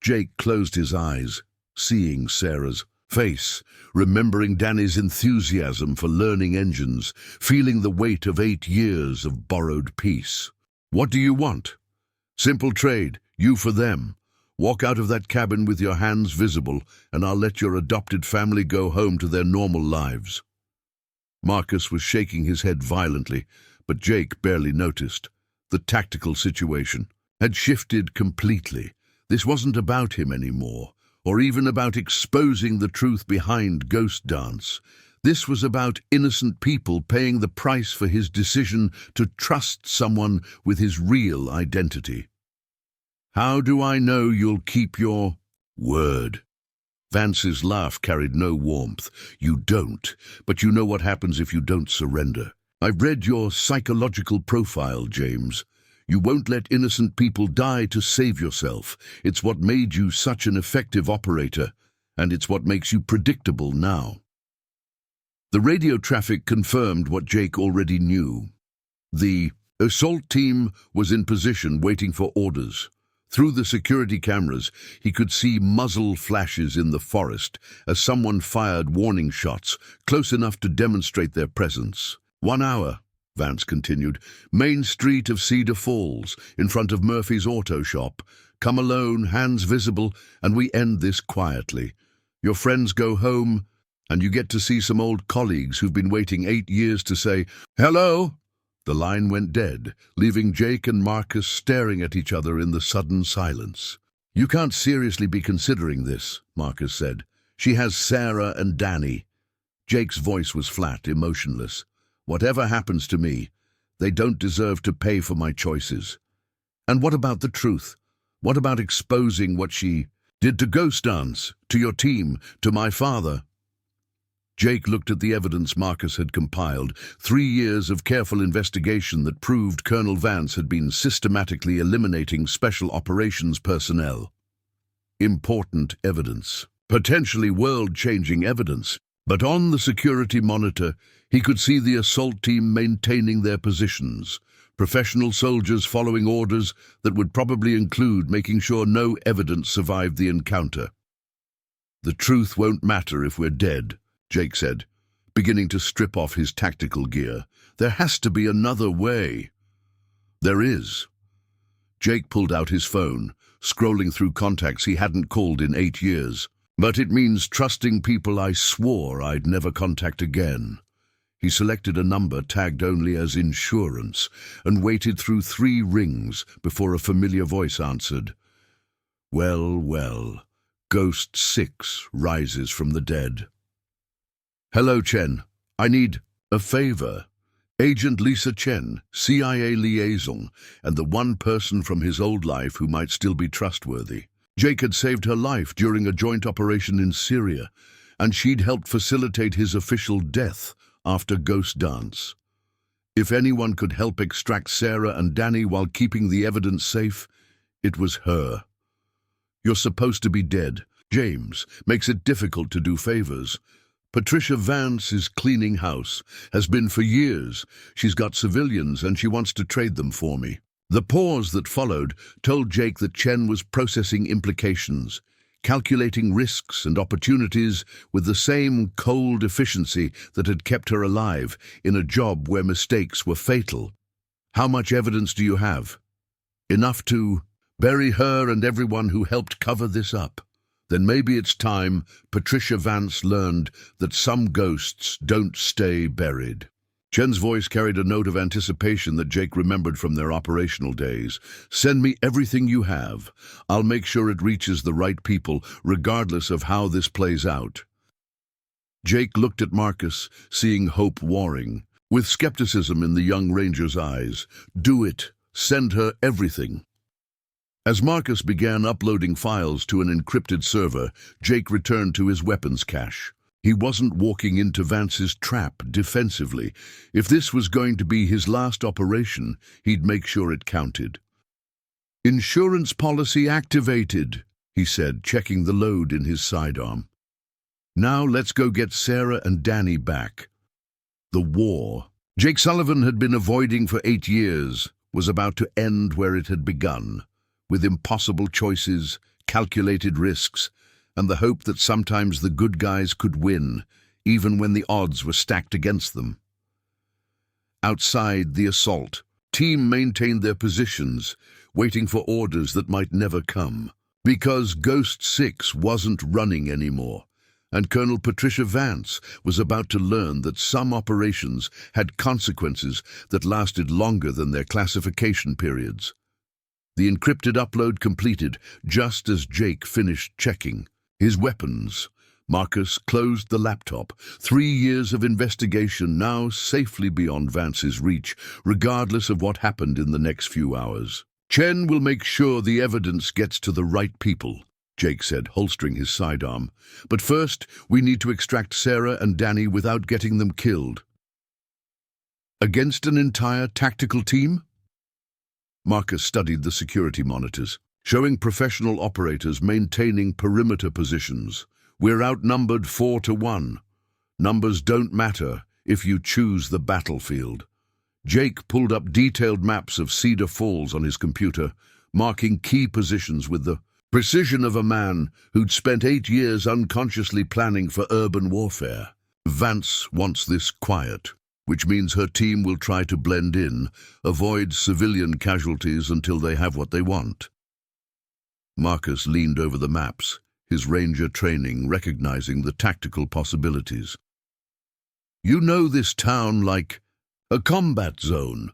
Jake closed his eyes, seeing Sarah's face, remembering Danny's enthusiasm for learning engines, feeling the weight of 8 years of borrowed peace. What do you want? Simple trade, you for them. Walk out of that cabin with your hands visible, and I'll let your adopted family go home to their normal lives. Marcus was shaking his head violently, but Jake barely noticed. The tactical situation had shifted completely. This wasn't about him anymore, or even about exposing the truth behind Ghost Dance. This was about innocent people paying the price for his decision to trust someone with his real identity. How do I know you'll keep your word? Vance's laugh carried no warmth. You don't, but you know what happens if you don't surrender. I've read your psychological profile, James. You won't let innocent people die to save yourself. It's what made you such an effective operator, and it's what makes you predictable now. The radio traffic confirmed what Jake already knew. The assault team was in position waiting for orders. Through the security cameras, he could see muzzle flashes in the forest as someone fired warning shots, close enough to demonstrate their presence. 1 hour, Vance continued. Main street of Cedar Falls, in front of Murphy's auto shop. Come alone, hands visible, and we end this quietly. Your friends go home, and you get to see some old colleagues who've been waiting 8 years to say, hello. The line went dead, leaving Jake and Marcus staring at each other in the sudden silence. "You can't seriously be considering this," Marcus said. "She has Sarah and Danny." Jake's voice was flat, emotionless. "Whatever happens to me, they don't deserve to pay for my choices." "And what about the truth? What about exposing what she did to Ghost Dance, to your team, to my father?" Jake looked at the evidence Marcus had compiled, 3 years of careful investigation that proved Colonel Vance had been systematically eliminating special operations personnel. Important evidence, potentially world-changing evidence. But on the security monitor, he could see the assault team maintaining their positions, professional soldiers following orders that would probably include making sure no evidence survived the encounter. "The truth won't matter if we're dead," Jake said, beginning to strip off his tactical gear. "There has to be another way." "There is." Jake pulled out his phone, scrolling through contacts he hadn't called in 8 years. "But it means trusting people I swore I'd never contact again." He selected a number tagged only as insurance and waited through 3 rings before a familiar voice answered. "Well, well, Ghost 6 rises from the dead." "Hello, Chen. I need a favor." Agent Lisa Chen, CIA liaison, and the one person from his old life who might still be trustworthy. Jake had saved her life during a joint operation in Syria, and she'd helped facilitate his official death after Ghost Dance. If anyone could help extract Sarah and Danny while keeping the evidence safe, it was her. "You're supposed to be dead. James makes it difficult to do favors. Patricia Vance is cleaning house, has been for years. She's got civilians and she wants to trade them for me." The pause that followed told Jake that Chen was processing implications, calculating risks and opportunities with the same cold efficiency that had kept her alive in a job where mistakes were fatal. "How much evidence do you have?" "Enough to bury her and everyone who helped cover this up." "Then maybe it's time Patricia Vance learned that some ghosts don't stay buried." Chen's voice carried a note of anticipation that Jake remembered from their operational days. "Send me everything you have. I'll make sure it reaches the right people, regardless of how this plays out." Jake looked at Marcus, seeing hope warring, with skepticism in the young ranger's eyes. "Do it. Send her everything." As Marcus began uploading files to an encrypted server, Jake returned to his weapons cache. He wasn't walking into Vance's trap defensively. If this was going to be his last operation, he'd make sure it counted. "Insurance policy activated," he said, checking the load in his sidearm. "Now let's go get Sarah and Danny back." The war Jake Sullivan had been avoiding for 8 years was about to end where it had begun, with impossible choices, calculated risks, and the hope that sometimes the good guys could win, even when the odds were stacked against them. Outside the assault, team maintained their positions, waiting for orders that might never come, because Ghost 6 wasn't running anymore, and Colonel Patricia Vance was about to learn that some operations had consequences that lasted longer than their classification periods. The encrypted upload completed just as Jake finished checking his weapons. Marcus closed the laptop. 3 years of investigation now safely beyond Vance's reach, regardless of what happened in the next few hours. "Chen will make sure the evidence gets to the right people," Jake said, holstering his sidearm. "But first, we need to extract Sarah and Danny without getting them killed." "Against an entire tactical team?" Marcus studied the security monitors, showing professional operators maintaining perimeter positions. "We're outnumbered 4 to 1. Numbers don't matter if you choose the battlefield." Jake pulled up detailed maps of Cedar Falls on his computer, marking key positions with the precision of a man who'd spent 8 years unconsciously planning for urban warfare. "Vance wants this quiet, which means her team will try to blend in, avoid civilian casualties until they have what they want." Marcus leaned over the maps, his ranger training recognizing the tactical possibilities. "You know this town like a combat zone.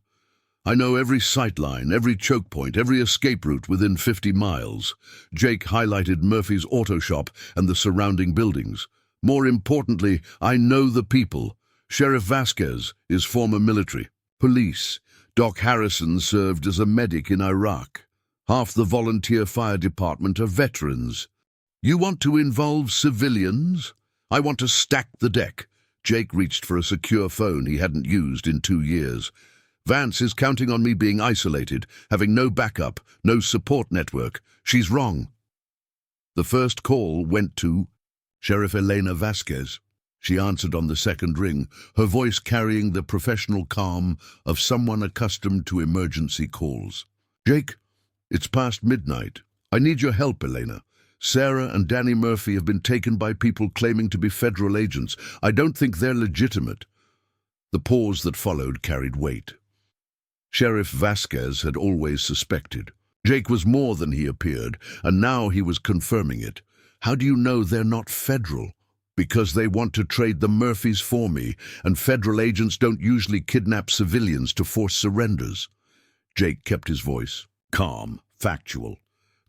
I know every sightline, every choke point, every escape route within 50 miles. Jake highlighted Murphy's auto shop and the surrounding buildings. More importantly, I know the people. Sheriff Vasquez is former military. Police. Doc Harrison served as a medic in Iraq. Half the volunteer fire department are veterans. You want to involve civilians? I want to stack the deck. Jake reached for a secure phone he hadn't used in 2 years. Vance is counting on me being isolated, having no backup, no support network. She's wrong. The first call went to Sheriff Elena Vasquez. She answered on the second ring, her voice carrying the professional calm of someone accustomed to emergency calls. Jake, it's past midnight. I need your help, Elena. Sarah and Danny Murphy have been taken by people claiming to be federal agents. I don't think they're legitimate. The pause that followed carried weight. Sheriff Vasquez had always suspected. Jake was more than he appeared, and now he was confirming it. How do you know they're not federal? Because they want to trade the Murphys for me, and federal agents don't usually kidnap civilians to force surrenders. Jake kept his voice calm, factual.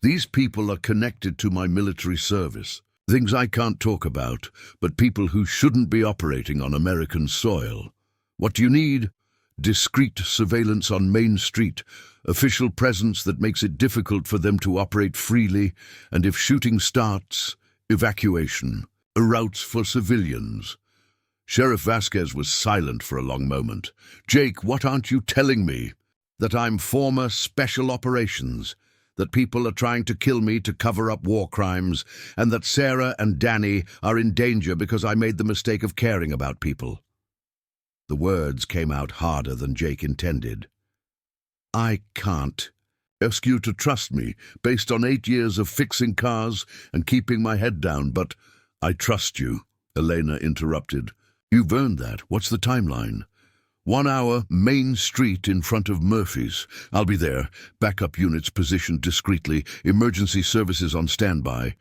These people are connected to my military service. Things I can't talk about, but people who shouldn't be operating on American soil. What do you need? Discreet surveillance on Main Street, official presence that makes it difficult for them to operate freely, and if shooting starts, evacuation, routes for civilians. Sheriff Vasquez was silent for a long moment. Jake, what aren't you telling me? That I'm former special operations, that people are trying to kill me to cover up war crimes, and that Sarah and Danny are in danger because I made the mistake of caring about people. The words came out harder than Jake intended. I can't ask you to trust me based on 8 years of fixing cars and keeping my head down, but I trust you, Elena interrupted. You've earned that. What's the timeline? 1 hour, Main Street in front of Murphy's. I'll be there. Backup units positioned discreetly. Emergency services on standby.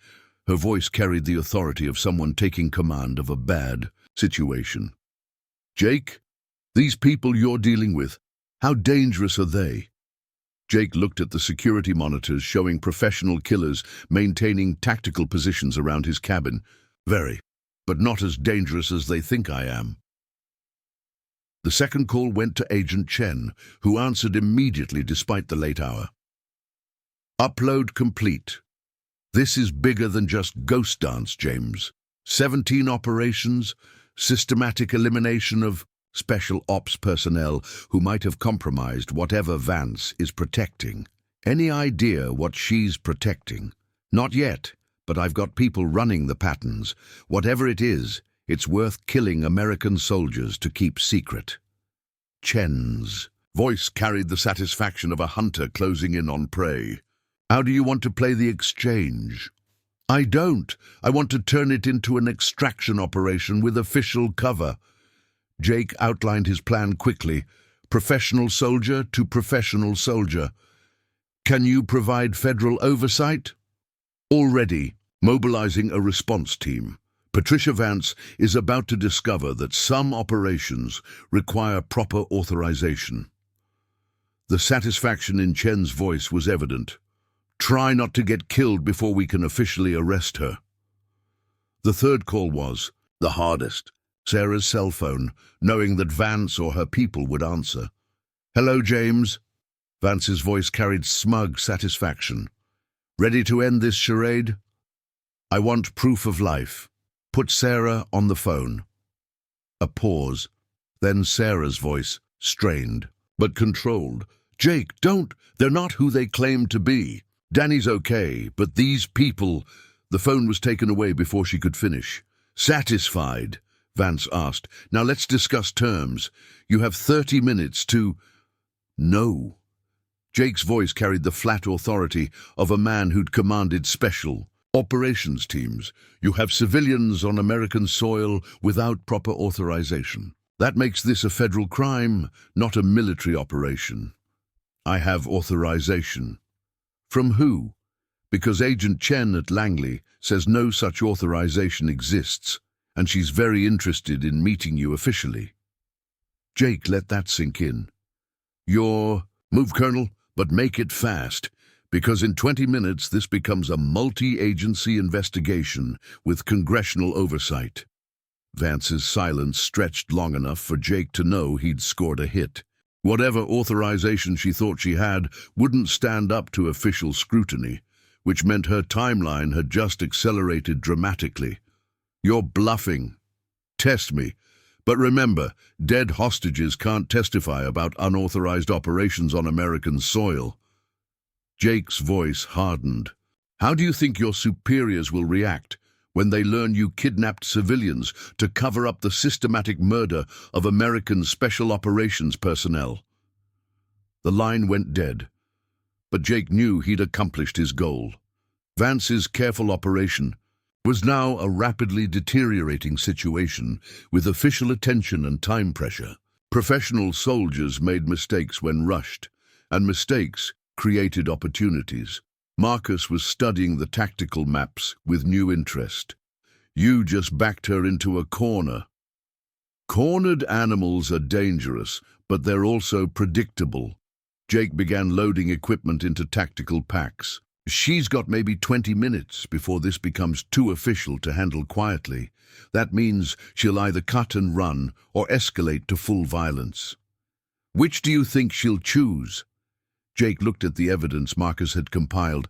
Her voice carried the authority of someone taking command of a bad situation. Jake, these people you're dealing with, how dangerous are they? Jake looked at the security monitors showing professional killers maintaining tactical positions around his cabin. Very, but not as dangerous as they think I am. The second call went to Agent Chen, who answered immediately despite the late hour. Upload complete. This is bigger than just ghost dance, James. 17 operations, systematic elimination of special ops personnel who might have compromised whatever Vance is protecting. Any idea what she's protecting? Not yet, but I've got people running the patterns. Whatever it is, it's worth killing American soldiers to keep secret. Chen's voice carried the satisfaction of a hunter closing in on prey. How do you want to play the exchange? I don't. I want to turn it into an extraction operation with official cover. Jake outlined his plan quickly. Professional soldier to professional soldier. Can you provide federal oversight? Already mobilizing a response team. Patricia Vance is about to discover that some operations require proper authorization. The satisfaction in Chen's voice was evident. Try not to get killed before we can officially arrest her. The third call was the hardest. Sarah's cell phone, knowing that Vance or her people would answer. Hello, James. Vance's voice carried smug satisfaction. Ready to end this charade? I want proof of life. Put Sarah on the phone. A pause. Then Sarah's voice, strained, but controlled. Jake, don't. They're not who they claim to be. Danny's okay, but these people... The phone was taken away before she could finish. Satisfied? Vance asked. Now let's discuss terms. You have 30 minutes to... No. Jake's voice carried the flat authority of a man who'd commanded special operations teams. You have civilians on American soil without proper authorization. That makes this a federal crime, not a military operation. I have authorization. From who? Because Agent Chen at Langley says no such authorization exists, and she's very interested in meeting you officially. Jake, let that sink in. Move, Colonel, but make it fast, because in 20 minutes this becomes a multi-agency investigation with congressional oversight." Vance's silence stretched long enough for Jake to know he'd scored a hit. Whatever authorization she thought she had wouldn't stand up to official scrutiny, which meant her timeline had just accelerated dramatically. "You're bluffing. Test me. But remember, dead hostages can't testify about unauthorized operations on American soil." Jake's voice hardened. "How do you think your superiors will react when they learn you kidnapped civilians to cover up the systematic murder of American Special Operations personnel?" The line went dead, but Jake knew he'd accomplished his goal. Vance's careful operation was now a rapidly deteriorating situation with official attention and time pressure. Professional soldiers made mistakes when rushed, and mistakes created opportunities. Marcus was studying the tactical maps with new interest. "You just backed her into a corner." "Cornered animals are dangerous, but they're also predictable." Jake began loading equipment into tactical packs. "She's got maybe 20 minutes before this becomes too official to handle quietly. That means she'll either cut and run or escalate to full violence." "Which do you think she'll choose?" Jake looked at the evidence Marcus had compiled.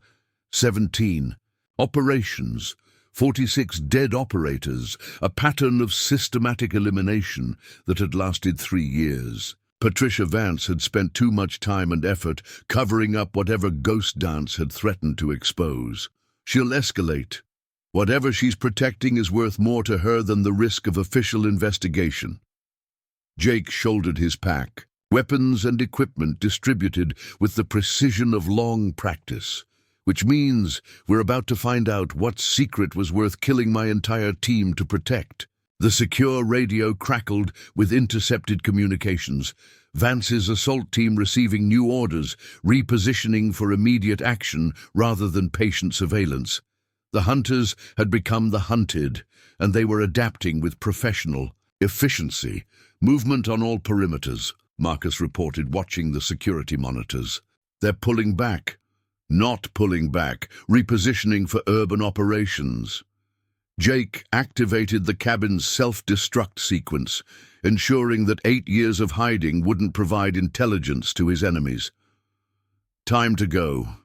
17 operations, 46 dead operators, a pattern of systematic elimination that had lasted 3 years. Patricia Vance had spent too much time and effort covering up whatever ghost dance had threatened to expose. She'll escalate. Whatever she's protecting is worth more to her than the risk of official investigation. Jake shouldered his pack, weapons and equipment distributed with the precision of long practice, which means we're about to find out what secret was worth killing my entire team to protect. The secure radio crackled with intercepted communications. Vance's assault team receiving new orders, repositioning for immediate action rather than patient surveillance. The hunters had become the hunted, and they were adapting with professional efficiency. "Movement on all perimeters," Marcus reported, watching the security monitors. "They're pulling back." "Not pulling back, repositioning for urban operations." Jake activated the cabin's self-destruct sequence, ensuring that 8 years of hiding wouldn't provide intelligence to his enemies. "Time to go.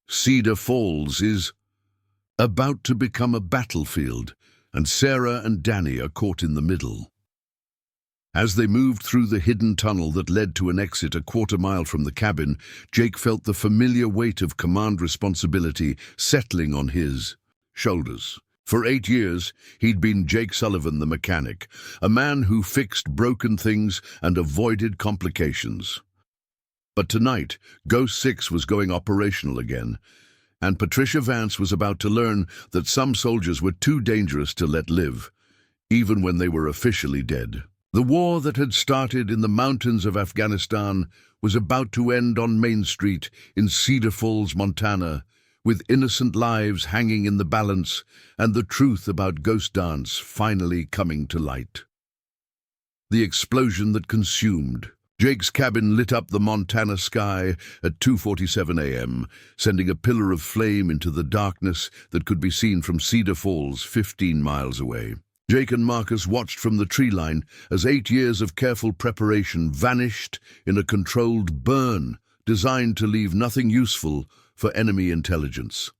Cedar Falls is about to become a battlefield, and Sarah and Danny are caught in the middle." As they moved through the hidden tunnel that led to an exit a quarter-mile from the cabin, Jake felt the familiar weight of command responsibility settling on his shoulders. For 8 years, he'd been Jake Sullivan, the mechanic, a man who fixed broken things and avoided complications. But tonight, Ghost 6 was going operational again, and Patricia Vance was about to learn that some soldiers were too dangerous to let live, even when they were officially dead. The war that had started in the mountains of Afghanistan was about to end on Main Street in Cedar Falls, Montana, with innocent lives hanging in the balance and the truth about Ghost Dance finally coming to light. The explosion that consumed Jake's cabin lit up the Montana sky at 2:47 a.m., sending a pillar of flame into the darkness that could be seen from Cedar Falls 15 miles away. Jake and Marcus watched from the tree line as 8 years of careful preparation vanished in a controlled burn designed to leave nothing useful for enemy intelligence.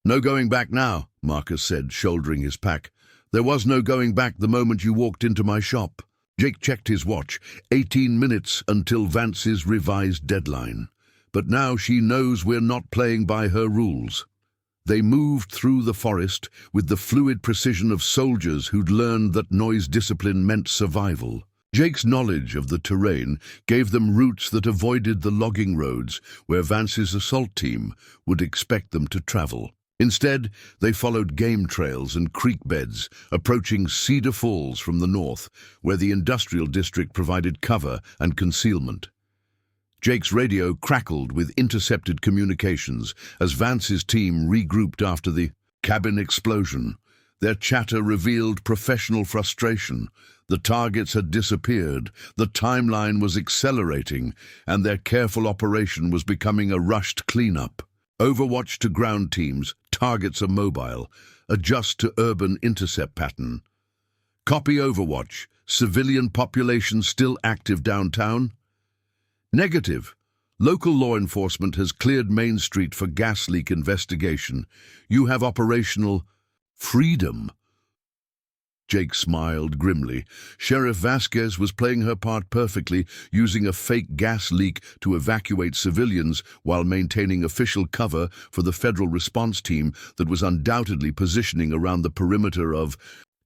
"No going back now," Marcus said, shouldering his pack. "There was no going back the moment you walked into my shop." Jake checked his watch. 18 minutes until Vance's revised deadline. But now she knows we're not playing by her rules. They moved through the forest with the fluid precision of soldiers who'd learned that noise discipline meant survival. Jake's knowledge of the terrain gave them routes that avoided the logging roads where Vance's assault team would expect them to travel. Instead, they followed game trails and creek beds, approaching Cedar Falls from the north, where the industrial district provided cover and concealment. Jake's radio crackled with intercepted communications as Vance's team regrouped after the cabin explosion. Their chatter revealed professional frustration. The targets had disappeared, the timeline was accelerating, and their careful operation was becoming a rushed cleanup. Overwatch to ground teams, targets are mobile. Adjust to urban intercept pattern. Copy Overwatch, civilian population still active downtown? Negative. Local law enforcement has cleared Main Street for gas leak investigation. You have operational freedom. Jake smiled grimly. Sheriff Vasquez was playing her part perfectly, using a fake gas leak to evacuate civilians while maintaining official cover for the federal response team that was undoubtedly positioning around the perimeter of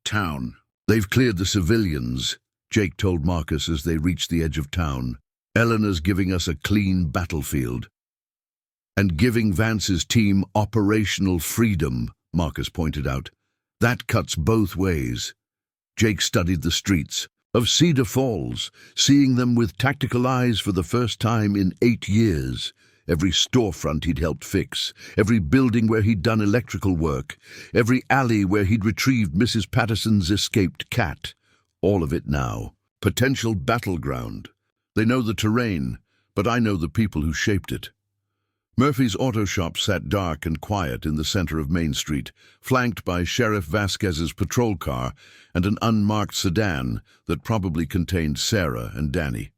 town. They've cleared the civilians, Jake told Marcus as they reached the edge of town. Eleanor's giving us a clean battlefield. And giving Vance's team operational freedom, Marcus pointed out. That cuts both ways. Jake studied the streets of Cedar Falls, seeing them with tactical eyes for the first time in 8 years. Every storefront he'd helped fix, every building where he'd done electrical work, every alley where he'd retrieved Mrs. Patterson's escaped cat. All of it now. Potential battleground. They know the terrain, but I know the people who shaped it. Murphy's auto shop sat dark and quiet in the center of Main Street, flanked by Sheriff Vasquez's patrol car and an unmarked sedan that probably contained Sarah and Danny.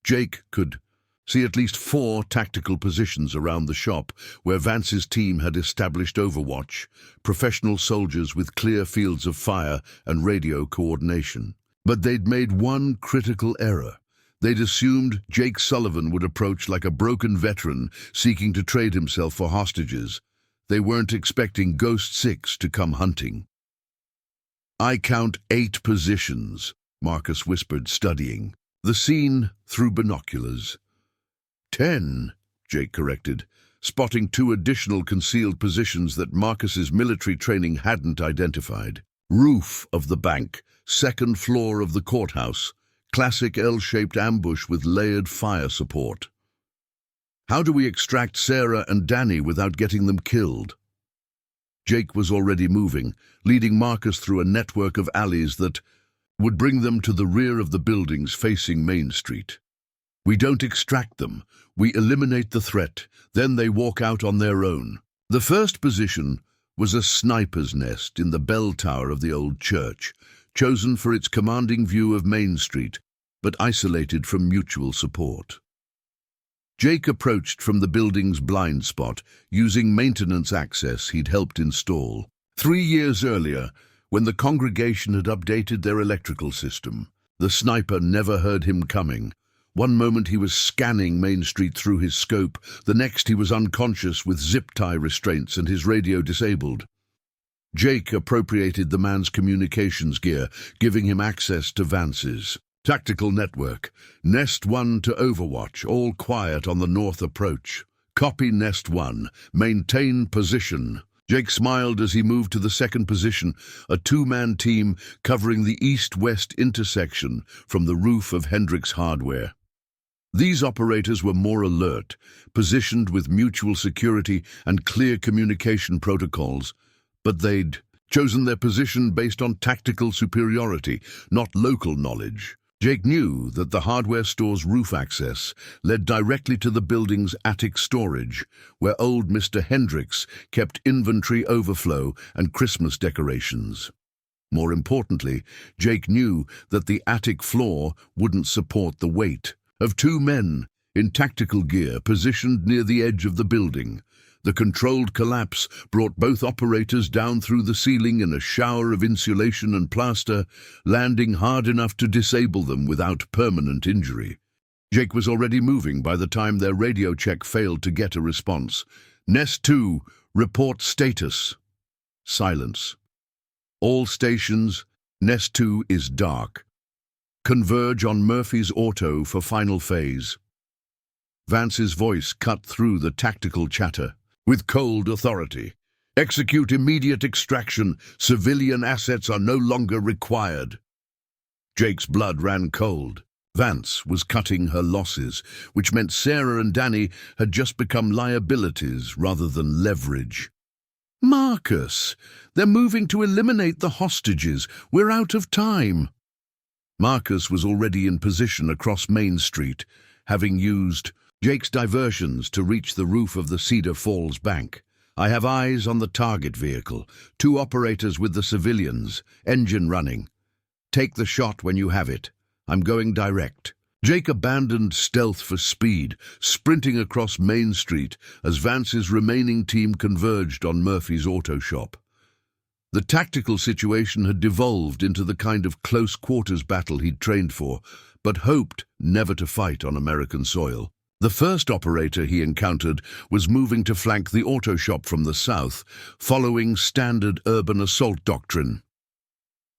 Jake could see at least 4 tactical positions around the shop where Vance's team had established Overwatch, professional soldiers with clear fields of fire and radio coordination. But they'd made one critical error. They'd assumed Jake Sullivan would approach like a broken veteran seeking to trade himself for hostages. They weren't expecting Ghost 6 to come hunting. I count 8 positions, Marcus whispered, studying the scene through binoculars. 10, Jake corrected, spotting 2 additional concealed positions that Marcus's military training hadn't identified. Roof of the bank, 2nd floor of the courthouse. Classic L-shaped ambush with layered fire support. How do we extract Sarah and Danny without getting them killed? Jake was already moving, leading Marcus through a network of alleys that would bring them to the rear of the buildings facing Main Street. We don't extract them, we eliminate the threat, then they walk out on their own. The first position was a sniper's nest in the bell tower of the old church, chosen for its commanding view of Main Street, but isolated from mutual support. Jake approached from the building's blind spot, using maintenance access he'd helped install. 3 years earlier, when the congregation had updated their electrical system, the sniper never heard him coming. One moment he was scanning Main Street through his scope, the next he was unconscious with zip-tie restraints and his radio disabled. Jake appropriated the man's communications gear, giving him access to Vance's tactical network. Nest 1 to Overwatch, all quiet on the north approach. Copy Nest 1. Maintain position. Jake smiled as he moved to the 2nd position, a 2-man team covering the east-west intersection from the roof of Hendricks Hardware. These operators were more alert, positioned with mutual security and clear communication protocols, but they'd chosen their position based on tactical superiority, not local knowledge. Jake knew that the hardware store's roof access led directly to the building's attic storage, where old Mr. Hendricks kept inventory overflow and Christmas decorations. More importantly, Jake knew that the attic floor wouldn't support the weight of 2 men in tactical gear positioned near the edge of the building. The controlled collapse brought both operators down through the ceiling in a shower of insulation and plaster, landing hard enough to disable them without permanent injury. Jake was already moving by the time their radio check failed to get a response. Nest 2, report status. Silence. All stations, Nest 2 is dark. Converge on Murphy's auto for final phase. Vance's voice cut through the tactical chatter. With cold authority. Execute immediate extraction. Civilian assets are no longer required. Jake's blood ran cold. Vance was cutting her losses, which meant Sarah and Danny had just become liabilities rather than leverage. "Marcus, they're moving to eliminate the hostages. We're out of time." Marcus was already in position across Main Street, having used Jake's diversions to reach the roof of the Cedar Falls Bank. "I have eyes on the target vehicle. 2 operators with the civilians, engine running. Take the shot when you have it. I'm going direct." Jake abandoned stealth for speed, sprinting across Main Street as Vance's remaining team converged on Murphy's auto shop. The tactical situation had devolved into the kind of close-quarters battle he'd trained for, but hoped never to fight on American soil. The first operator he encountered was moving to flank the auto shop from the south, following standard urban assault doctrine.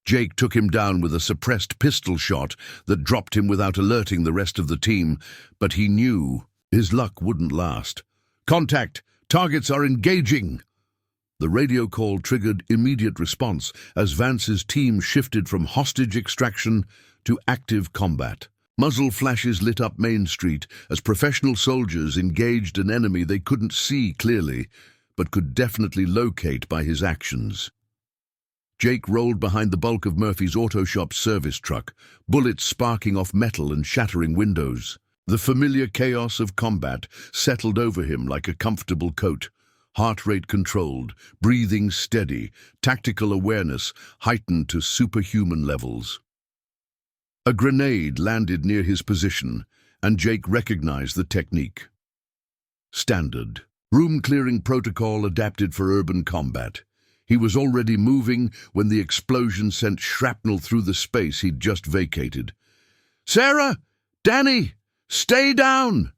Jake took him down with a suppressed pistol shot that dropped him without alerting the rest of the team, but he knew his luck wouldn't last. "Contact! Targets are engaging!" The radio call triggered immediate response as Vance's team shifted from hostage extraction to active combat. Muzzle flashes lit up Main Street as professional soldiers engaged an enemy they couldn't see clearly, but could definitely locate by his actions. Jake rolled behind the bulk of Murphy's auto shop's service truck, bullets sparking off metal and shattering windows. The familiar chaos of combat settled over him like a comfortable coat, heart rate controlled, breathing steady, tactical awareness heightened to superhuman levels. A grenade landed near his position, and Jake recognized the technique. Standard. Room-clearing protocol adapted for urban combat. He was already moving when the explosion sent shrapnel through the space he'd just vacated. "Sarah! Danny! Stay down!"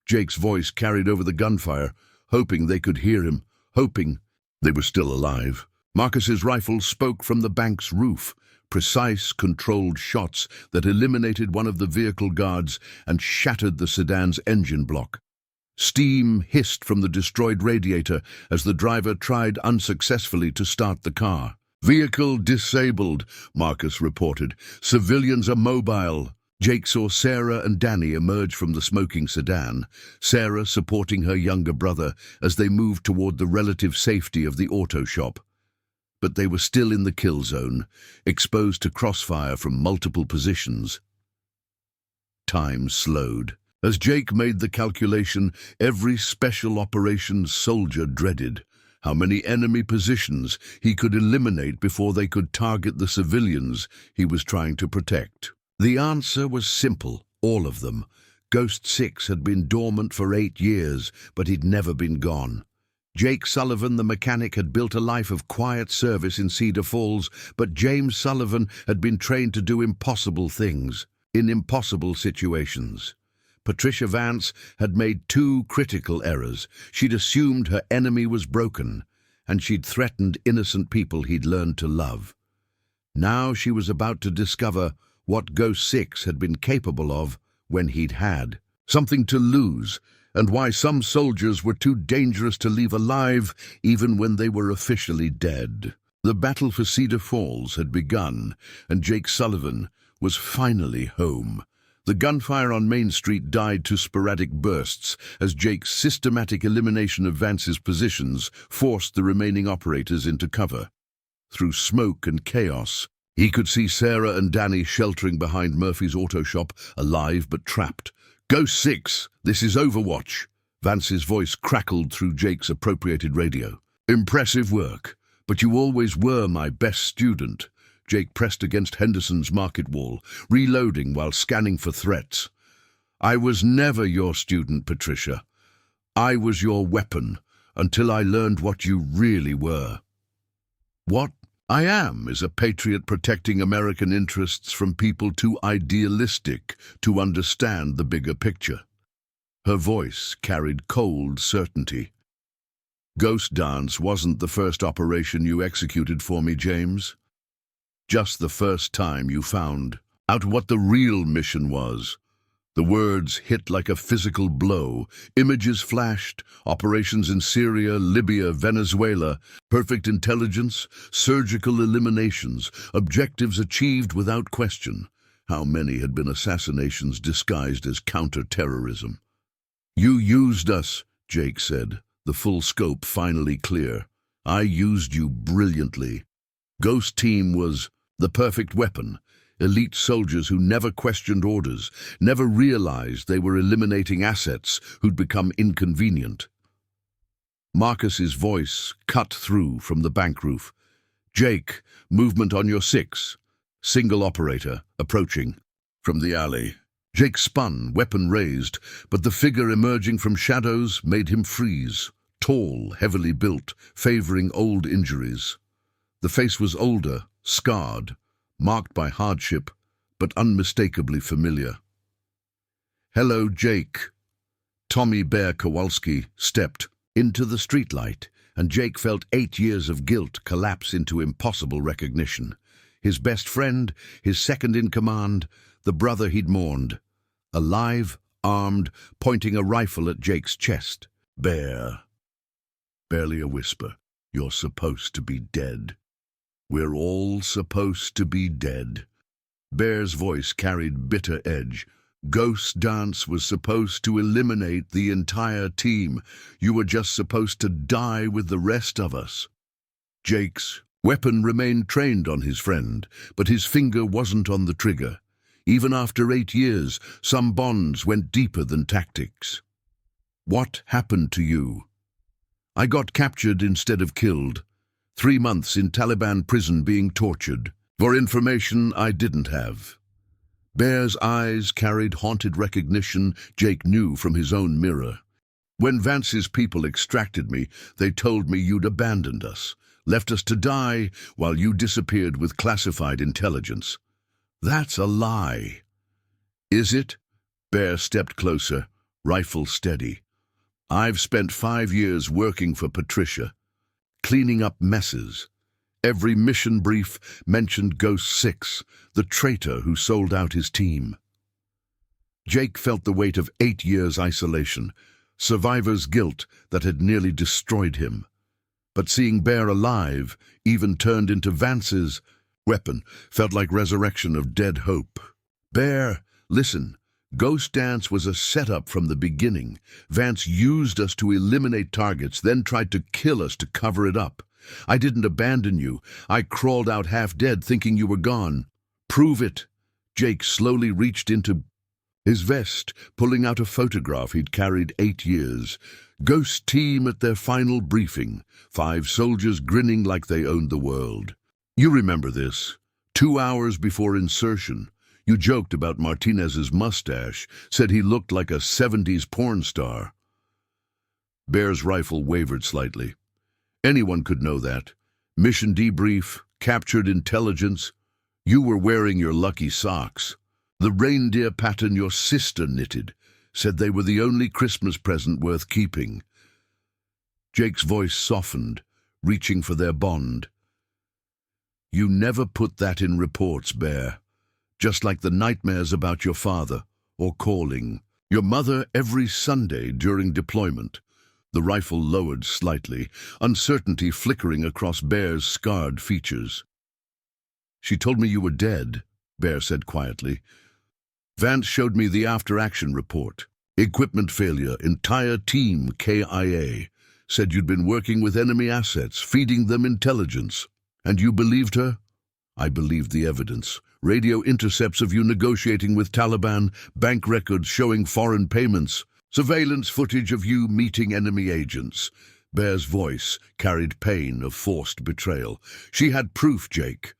Jake's voice carried over the gunfire, hoping they could hear him, hoping they were still alive. Marcus's rifle spoke from the bank's roof, precise, controlled shots that eliminated one of the vehicle guards and shattered the sedan's engine block. Steam hissed from the destroyed radiator as the driver tried unsuccessfully to start the car. "Vehicle disabled," Marcus reported. "Civilians are mobile." Jake saw Sarah and Danny emerge from the smoking sedan, Sarah supporting her younger brother as they moved toward the relative safety of the auto shop. But they were still in the kill zone, exposed to crossfire from multiple positions. Time slowed. As Jake made the calculation, every special operations soldier dreaded how many enemy positions he could eliminate before they could target the civilians he was trying to protect. The answer was simple, all of them. Ghost 6 had been dormant for 8 years, but he'd never been gone. Jake Sullivan, the mechanic, had built a life of quiet service in Cedar Falls, but James Sullivan had been trained to do impossible things, in impossible situations. Patricia Vance had made 2 critical errors. She'd assumed her enemy was broken, and she'd threatened innocent people he'd learned to love. Now she was about to discover what Ghost 6 had been capable of when he'd had something to lose, and why some soldiers were too dangerous to leave alive even when they were officially dead. The battle for Cedar Falls had begun, and Jake Sullivan was finally home. The gunfire on Main Street died to sporadic bursts as Jake's systematic elimination of Vance's positions forced the remaining operators into cover. Through smoke and chaos, he could see Sarah and Danny sheltering behind Murphy's auto shop, alive but trapped. "Ghost 6, this is Overwatch." Vance's voice crackled through Jake's appropriated radio. "Impressive work, but you always were my best student." Jake pressed against Henderson's market wall, reloading while scanning for threats. "I was never your student, Patricia. I was your weapon, until I learned what you really were." "What I am is a patriot protecting American interests from people too idealistic to understand the bigger picture." Her voice carried cold certainty. "Ghost Dance wasn't the first operation you executed for me, James. Just the first time you found out what the real mission was." The words hit like a physical blow. Images flashed, operations in Syria, Libya, Venezuela, perfect intelligence, surgical eliminations, objectives achieved without question. How many had been assassinations disguised as counter-terrorism? "You used us," Jake said, the full scope finally clear. I used you brilliantly. Ghost Team was the perfect weapon. Elite soldiers who never questioned orders, never realized they were eliminating assets who'd become inconvenient. Marcus's voice cut through from the bank roof. Jake, movement on your 6. Single operator, approaching. From the alley. Jake spun, weapon raised, but the figure emerging from shadows made him freeze. Tall, heavily built, favoring old injuries. The face was older, scarred, marked by hardship, but unmistakably familiar. Hello, Jake. Tommy Bear Kowalski stepped into the streetlight, and Jake felt 8 years of guilt collapse into impossible recognition. His best friend, his second-in-command, the brother he'd mourned. Alive, armed, pointing a rifle at Jake's chest. Bear. Barely a whisper. You're supposed to be dead. We're all supposed to be dead. Bear's voice carried bitter edge. Ghost Dance was supposed to eliminate the entire team. You were just supposed to die with the rest of us. Jake's weapon remained trained on his friend, but his finger wasn't on the trigger. Even after 8 years, some bonds went deeper than tactics. What happened to you? I got captured instead of killed. 3 months in Taliban prison being tortured for information I didn't have. Bear's eyes carried haunted recognition Jake knew from his own mirror. When Vance's people extracted me, they told me you'd abandoned us, left us to die while you disappeared with classified intelligence. That's a lie. Is it? Bear stepped closer, rifle steady. I've spent 5 years working for Patricia, cleaning up messes. Every mission brief mentioned Ghost 6, the traitor who sold out his team. Jake felt the weight of 8 years' isolation, survivor's guilt that had nearly destroyed him. But seeing Bear alive, even turned into Vance's weapon, felt like resurrection of dead hope. Bear, listen. Ghost Dance was a setup from the beginning. Vance used us to eliminate targets, then tried to kill us to cover it up. I didn't abandon you. I crawled out half dead, thinking you were gone. Prove it. Jake slowly reached into his vest, pulling out a photograph he'd carried 8 years. Ghost Team at their final briefing. 5 soldiers grinning like they owned the world. You remember this. 2 hours before insertion. You joked about Martinez's mustache, said he looked like a 70s porn star. Bear's rifle wavered slightly. Anyone could know that. Mission debrief, captured intelligence. You were wearing your lucky socks. The reindeer pattern your sister knitted, said they were the only Christmas present worth keeping. Jake's voice softened, reaching for their bond. You never put that in reports, Bear. Just like the nightmares about your father, or calling your mother every Sunday during deployment. The rifle lowered slightly, uncertainty flickering across Bear's scarred features. She told me you were dead, Bear said quietly. Vance showed me the after-action report. Equipment failure, entire team KIA. Said you'd been working with enemy assets, feeding them intelligence. And you believed her? I believed the evidence. Radio intercepts of you negotiating with Taliban, bank records showing foreign payments, surveillance footage of you meeting enemy agents. Bear's voice carried pain of forced betrayal. She had proof, Jake.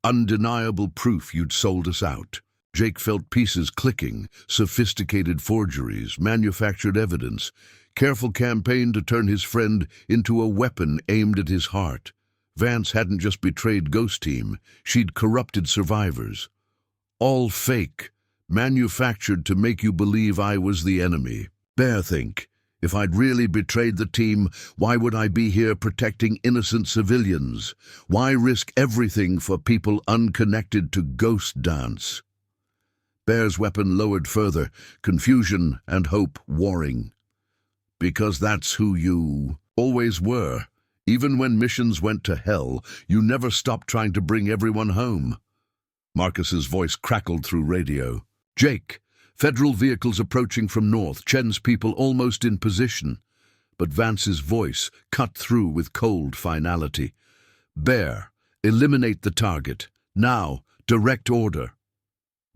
Undeniable proof you'd sold us out. Jake felt pieces clicking, sophisticated forgeries, manufactured evidence, careful campaign to turn his friend into a weapon aimed at his heart. Vance hadn't just betrayed Ghost Team, she'd corrupted survivors. All fake, manufactured to make you believe I was the enemy. Bear think, if I'd really betrayed the team, why would I be here protecting innocent civilians? Why risk everything for people unconnected to Ghost Dance? Bear's weapon lowered further, confusion and hope warring. Because that's who you always were. Even when missions went to hell, you never stopped trying to bring everyone home. Marcus's voice crackled through radio. Jake, federal vehicles approaching from north, Chen's people almost in position. but Vance's voice cut through with cold finality. "Bear, eliminate the target. Now, direct order."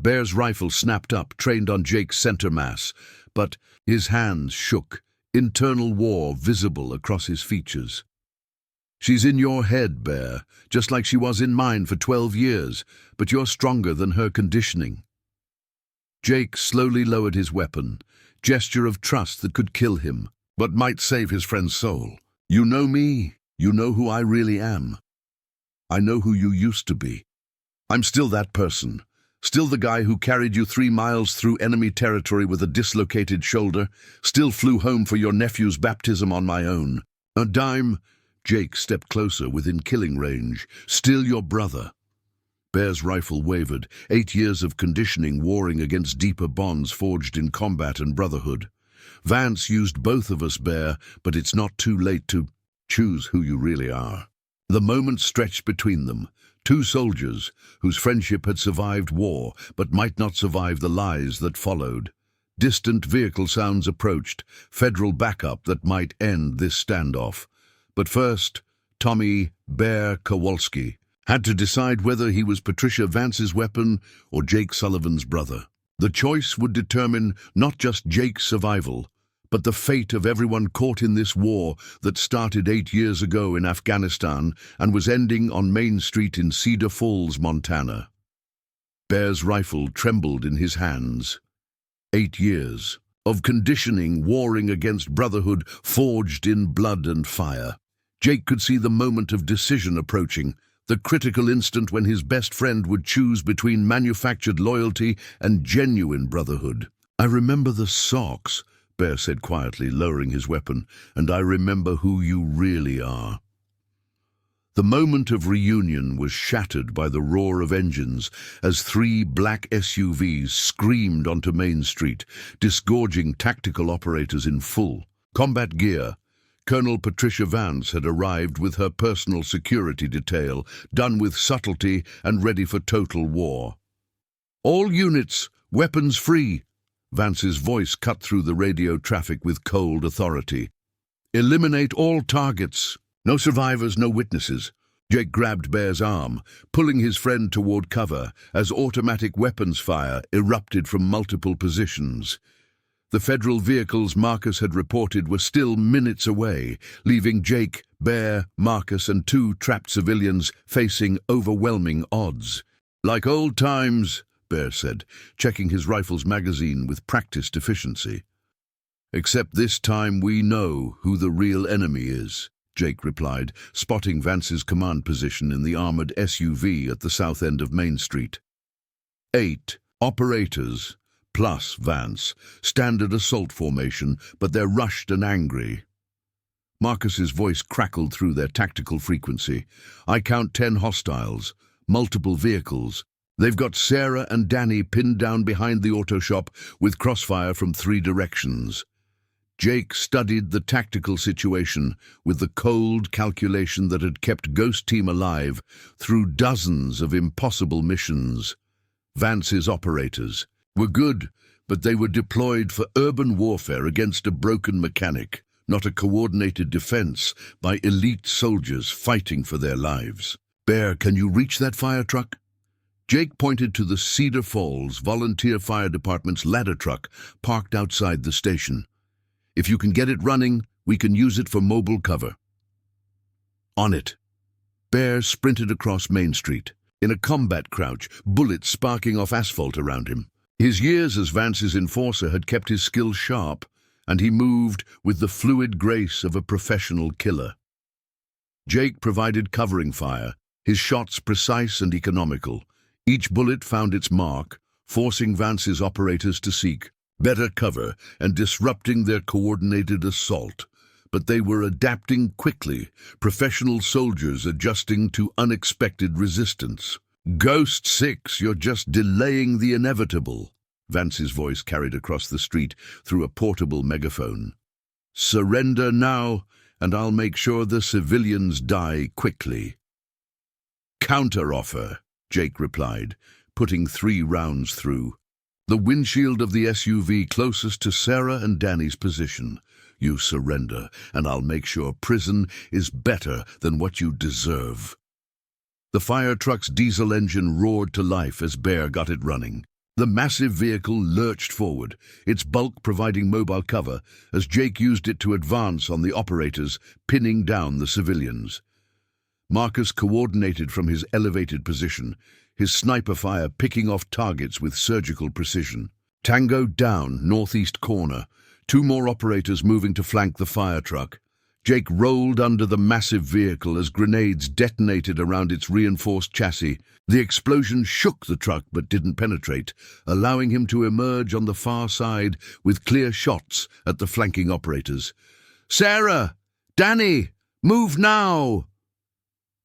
Bear's rifle snapped up, trained on Jake's center mass, but his hands shook, internal war visible across his features. "She's in your head, Bear, just like she was in mine for 12 years, but you're stronger than her conditioning." Jake slowly lowered his weapon, gesture of trust that could kill him, but might save his friend's soul. "You know me. You know who I really am. I know who you used to be. I'm still that person. Still the guy who carried you 3 miles through enemy territory with a dislocated shoulder. Still flew home for your nephew's baptism on my own. A dime." Jake stepped closer, within killing range. "Still your brother." Bear's rifle wavered, 8 years of conditioning warring against deeper bonds forged in combat and brotherhood. "Vance used both of us, Bear, but it's not too late to choose who you really are." The moment stretched between them, 2 soldiers whose friendship had survived war but might not survive the lies that followed. Distant vehicle sounds approached, federal backup that might end this standoff. But first, Tommy "Bear" Kowalski had to decide whether he was Patricia Vance's weapon or Jake Sullivan's brother. The choice would determine not just Jake's survival, but the fate of everyone caught in this war that started 8 years ago in Afghanistan and was ending on Main Street in Cedar Falls, Montana. Bear's rifle trembled in his hands. 8 years of conditioning warring against brotherhood forged in blood and fire. Jake could see the moment of decision approaching, the critical instant when his best friend would choose between manufactured loyalty and genuine brotherhood. "I remember the socks," Bear said quietly, lowering his weapon, "and I remember who you really are." The moment of reunion was shattered by the roar of engines as 3 black SUVs screamed onto Main Street, disgorging tactical operators in full combat gear. Colonel Patricia Vance had arrived with her personal security detail, done with subtlety and ready for total war. "All units, weapons free." Vance's voice cut through the radio traffic with cold authority. "Eliminate all targets. No survivors, no witnesses." Jake grabbed Bear's arm, pulling his friend toward cover as automatic weapons fire erupted from multiple positions. The federal vehicles Marcus had reported were still minutes away, leaving Jake, Bear, Marcus, and 2 trapped civilians facing overwhelming odds. "Like old times," Bear said, checking his rifle's magazine with practiced efficiency. "Except this time we know who the real enemy is," Jake replied, spotting Vance's command position in the armored SUV at the south end of Main Street. 8 operators, plus Vance, standard assault formation, but they're rushed and angry. Marcus's voice crackled through their tactical frequency. "I count 10 hostiles, multiple vehicles. They've got Sarah and Danny pinned down behind the auto shop with crossfire from 3 directions." Jake studied the tactical situation with the cold calculation that had kept Ghost Team alive through dozens of impossible missions. Vance's operators were good, but they were deployed for urban warfare against a broken mechanic, not a coordinated defense by elite soldiers fighting for their lives. "Bear, can you reach that fire truck?" Jake pointed to the Cedar Falls Volunteer Fire Department's ladder truck parked outside the station. "If you can get it running, we can use it for mobile cover." "On it." Bear sprinted across Main Street, in a combat crouch, bullets sparking off asphalt around him. His years as Vance's enforcer had kept his skills sharp, and he moved with the fluid grace of a professional killer. Jake provided covering fire, his shots precise and economical. Each bullet found its mark, forcing Vance's operators to seek better cover and disrupting their coordinated assault. But they were adapting quickly, professional soldiers adjusting to unexpected resistance. "Ghost 6, you're just delaying the inevitable," Vance's voice carried across the street through a portable megaphone. "Surrender now, and I'll make sure the civilians die quickly." "Counteroffer," Jake replied, putting 3 rounds through. The windshield of the SUV closest to Sarah and Danny's position. You surrender, and I'll make sure prison is better than what you deserve." The fire truck's diesel engine roared to life as Bear got it running. The massive vehicle lurched forward, its bulk providing mobile cover as Jake used it to advance on the operators, pinning down the civilians. Marcus coordinated from his elevated position, his sniper fire picking off targets with surgical precision. Tango down, northeast corner, 2 more operators moving to flank the fire truck. Jake rolled under the massive vehicle as grenades detonated around its reinforced chassis. The explosion shook the truck but didn't penetrate, allowing him to emerge on the far side with clear shots at the flanking operators. "Sarah! Danny! Move now!"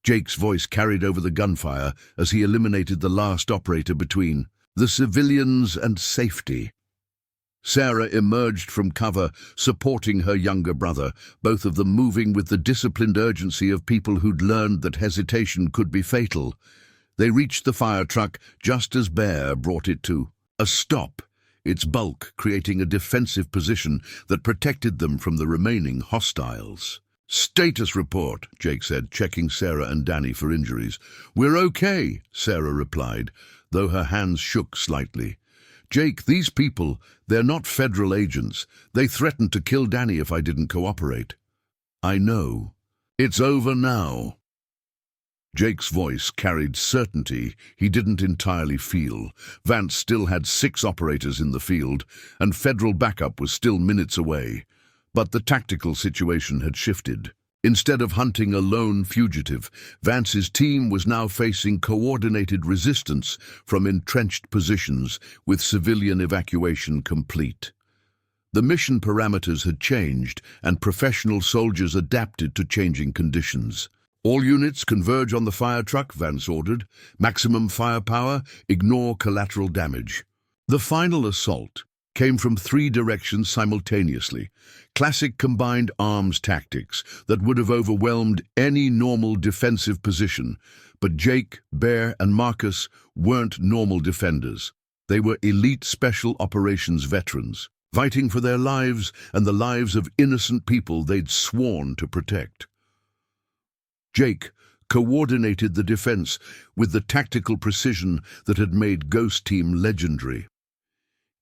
Jake's voice carried over the gunfire as he eliminated the last operator between the civilians and safety. Sarah emerged from cover, supporting her younger brother, both of them moving with the disciplined urgency of people who'd learned that hesitation could be fatal. They reached the fire truck just as Bear brought it to a stop, its bulk creating a defensive position that protected them from the remaining hostiles. "Status report," Jake said, checking Sarah and Danny for injuries. "We're okay," Sarah replied, though her hands shook slightly. "Jake, these people, they're not federal agents. They threatened to kill Danny if I didn't cooperate." "I know. It's over now." Jake's voice carried certainty he didn't entirely feel. Vance still had 6 operators in the field, and federal backup was still minutes away. But the tactical situation had shifted. Instead of hunting a lone fugitive, Vance's team was now facing coordinated resistance from entrenched positions with civilian evacuation complete. The mission parameters had changed, and professional soldiers adapted to changing conditions. "All units converge on the fire truck," Vance ordered. "Maximum firepower, ignore collateral damage." The final assault came from 3 directions simultaneously, classic combined arms tactics that would have overwhelmed any normal defensive position. But Jake, Bear, and Marcus weren't normal defenders. They were elite special operations veterans, fighting for their lives and the lives of innocent people they'd sworn to protect. Jake coordinated the defense with the tactical precision that had made Ghost Team legendary.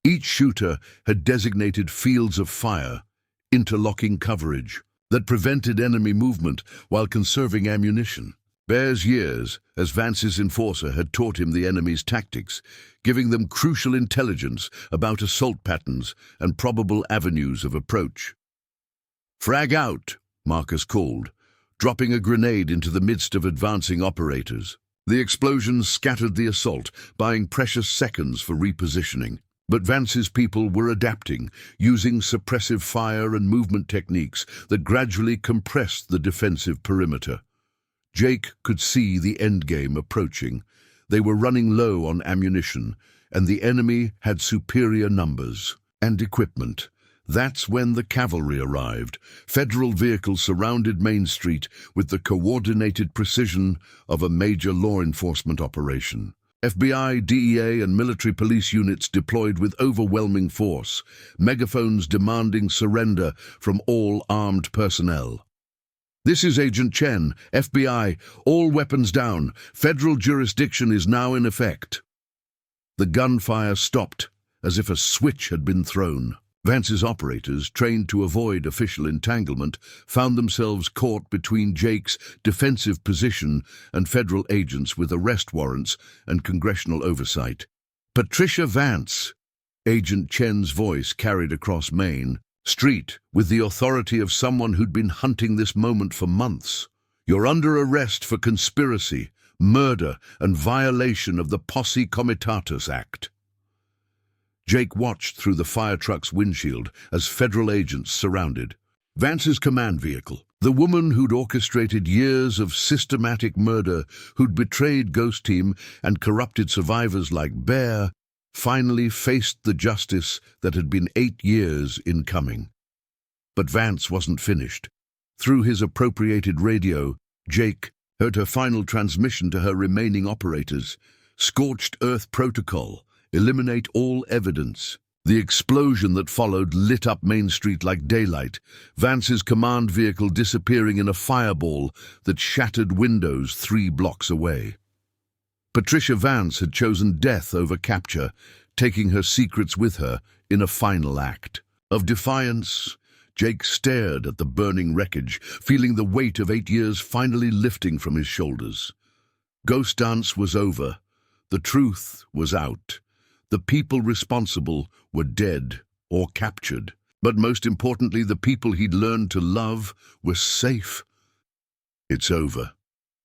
Each shooter had designated fields of fire, interlocking coverage, that prevented enemy movement while conserving ammunition. Bear's years as Vance's enforcer had taught him the enemy's tactics, giving them crucial intelligence about assault patterns and probable avenues of approach. "Frag out," Marcus called, dropping a grenade into the midst of advancing operators. The explosions scattered the assault, buying precious seconds for repositioning. But Vance's people were adapting, using suppressive fire and movement techniques that gradually compressed the defensive perimeter. Jake could see the endgame approaching. They were running low on ammunition, and the enemy had superior numbers and equipment. That's when the cavalry arrived. Federal vehicles surrounded Main Street with the coordinated precision of a major law enforcement operation. FBI, DEA, and military police units deployed with overwhelming force, megaphones demanding surrender from all armed personnel. "This is Agent Chen, FBI, all weapons down. Federal jurisdiction is now in effect." The gunfire stopped, as if a switch had been thrown. Vance's operators, trained to avoid official entanglement, found themselves caught between Jake's defensive position and federal agents with arrest warrants and congressional oversight. "Patricia Vance," Agent Chen's voice carried across Main Street with the authority of someone who'd been hunting this moment for months. "You're under arrest for conspiracy, murder, and violation of the Posse Comitatus Act." Jake watched through the fire truck's windshield as federal agents surrounded Vance's command vehicle. The woman who'd orchestrated years of systematic murder, who'd betrayed Ghost Team and corrupted survivors like Bear, finally faced the justice that had been 8 years in coming. But Vance wasn't finished. Through his appropriated radio, Jake heard her final transmission to her remaining operators. "Scorched Earth Protocol. Eliminate all evidence." The explosion that followed lit up Main Street like daylight, Vance's command vehicle disappearing in a fireball that shattered windows 3 blocks away. Patricia Vance had chosen death over capture, taking her secrets with her in a final act of defiance. Jake stared at the burning wreckage, feeling the weight of 8 years finally lifting from his shoulders. Ghost dance was over. The truth was out. The people responsible were dead or captured. But most importantly, the people he'd learned to love were safe. "It's over,"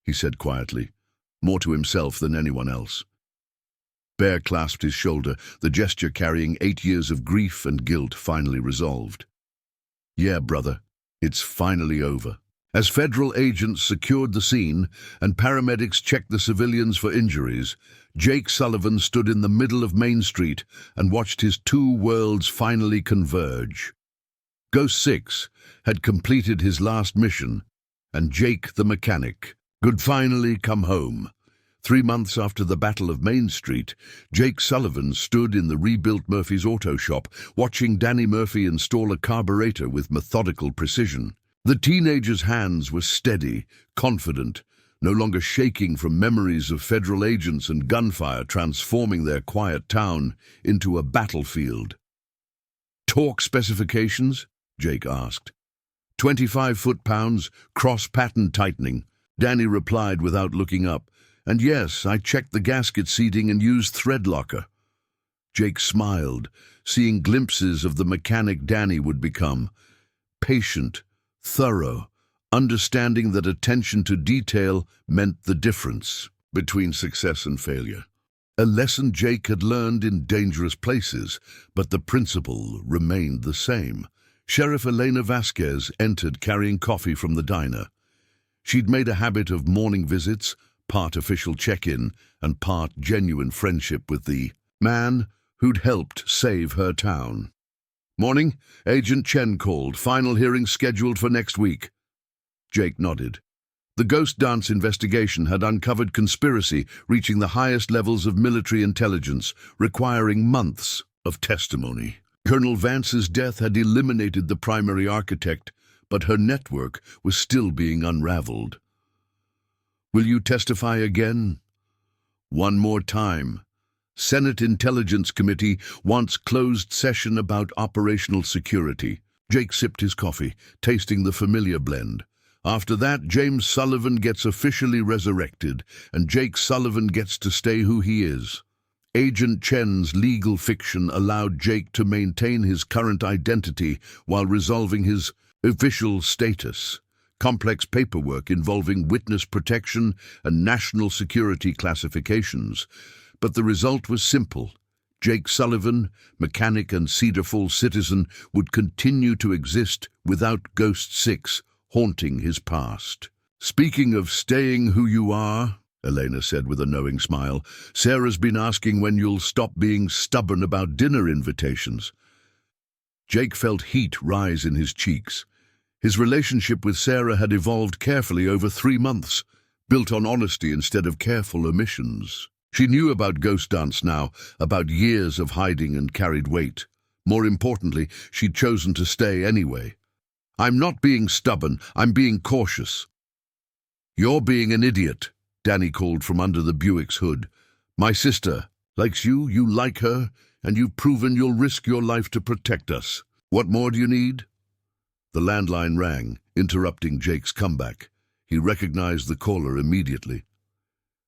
he said quietly, more to himself than anyone else. Bear clasped his shoulder, the gesture carrying 8 years of grief and guilt finally resolved. "Yeah, brother, it's finally over." As federal agents secured the scene and paramedics checked the civilians for injuries, Jake Sullivan stood in the middle of Main Street and watched his 2 worlds finally converge. Ghost 6 had completed his last mission, and Jake the mechanic could finally come home. 3 months after the Battle of Main Street, Jake Sullivan stood in the rebuilt Murphy's auto shop, watching Danny Murphy install a carburetor with methodical precision. The teenager's hands were steady, confident, no longer shaking from memories of federal agents and gunfire transforming their quiet town into a battlefield. "Torque specifications?" Jake asked. 25 foot-pounds, cross-pattern tightening," Danny replied without looking up. "And yes, I checked the gasket seating and used thread locker." Jake smiled, seeing glimpses of the mechanic Danny would become. Patient, thorough, understanding that attention to detail meant the difference between success and failure. A lesson Jake had learned in dangerous places, but the principle remained the same. Sheriff Elena Vasquez entered carrying coffee from the diner. She'd made a habit of morning visits, part official check-in and part genuine friendship with the man who'd helped save her town. "Morning. Agent Chen called. Final hearing scheduled for next week." Jake nodded. The ghost dance investigation had uncovered conspiracy reaching the highest levels of military intelligence, requiring months of testimony. Colonel Vance's death had eliminated the primary architect, but her network was still being unraveled. "Will you testify again?" "One more time. Senate Intelligence Committee wants closed session about operational security." Jake sipped his coffee, tasting the familiar blend. "After that, James Sullivan gets officially resurrected, and Jake Sullivan gets to stay who he is." Agent Chen's legal fiction allowed Jake to maintain his current identity while resolving his official status. Complex paperwork involving witness protection and national security classifications. But the result was simple. Jake Sullivan, mechanic and Cedar Falls citizen, would continue to exist without Ghost 6 haunting his past. "Speaking of staying who you are," Elena said with a knowing smile, "Sarah's been asking when you'll stop being stubborn about dinner invitations." Jake felt heat rise in his cheeks. His relationship with Sarah had evolved carefully over 3 months, built on honesty instead of careful omissions. She knew about Ghost Dance now, about years of hiding and carried weight. More importantly, she'd chosen to stay anyway. "I'm not being stubborn, I'm being cautious." "You're being an idiot," Danny called from under the Buick's hood. "My sister likes you, you like her, and you've proven you'll risk your life to protect us. What more do you need?" The landline rang, interrupting Jake's comeback. He recognized the caller immediately.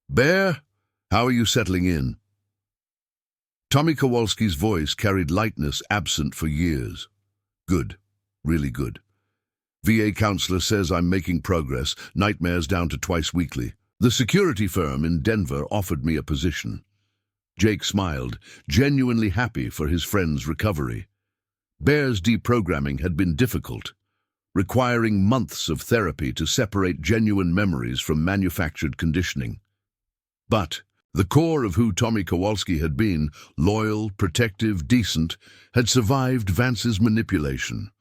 "Bear, how are you settling in?" Tommy Kowalski's voice carried lightness absent for years. "Good, really good. VA counselor says I'm making progress, nightmares down to twice weekly. The security firm in Denver offered me a position." Jake smiled, genuinely happy for his friend's recovery. Bear's deprogramming had been difficult, requiring months of therapy to separate genuine memories from manufactured conditioning. But the core of who Tommy Kowalski had been, loyal, protective, decent, had survived Vance's manipulation.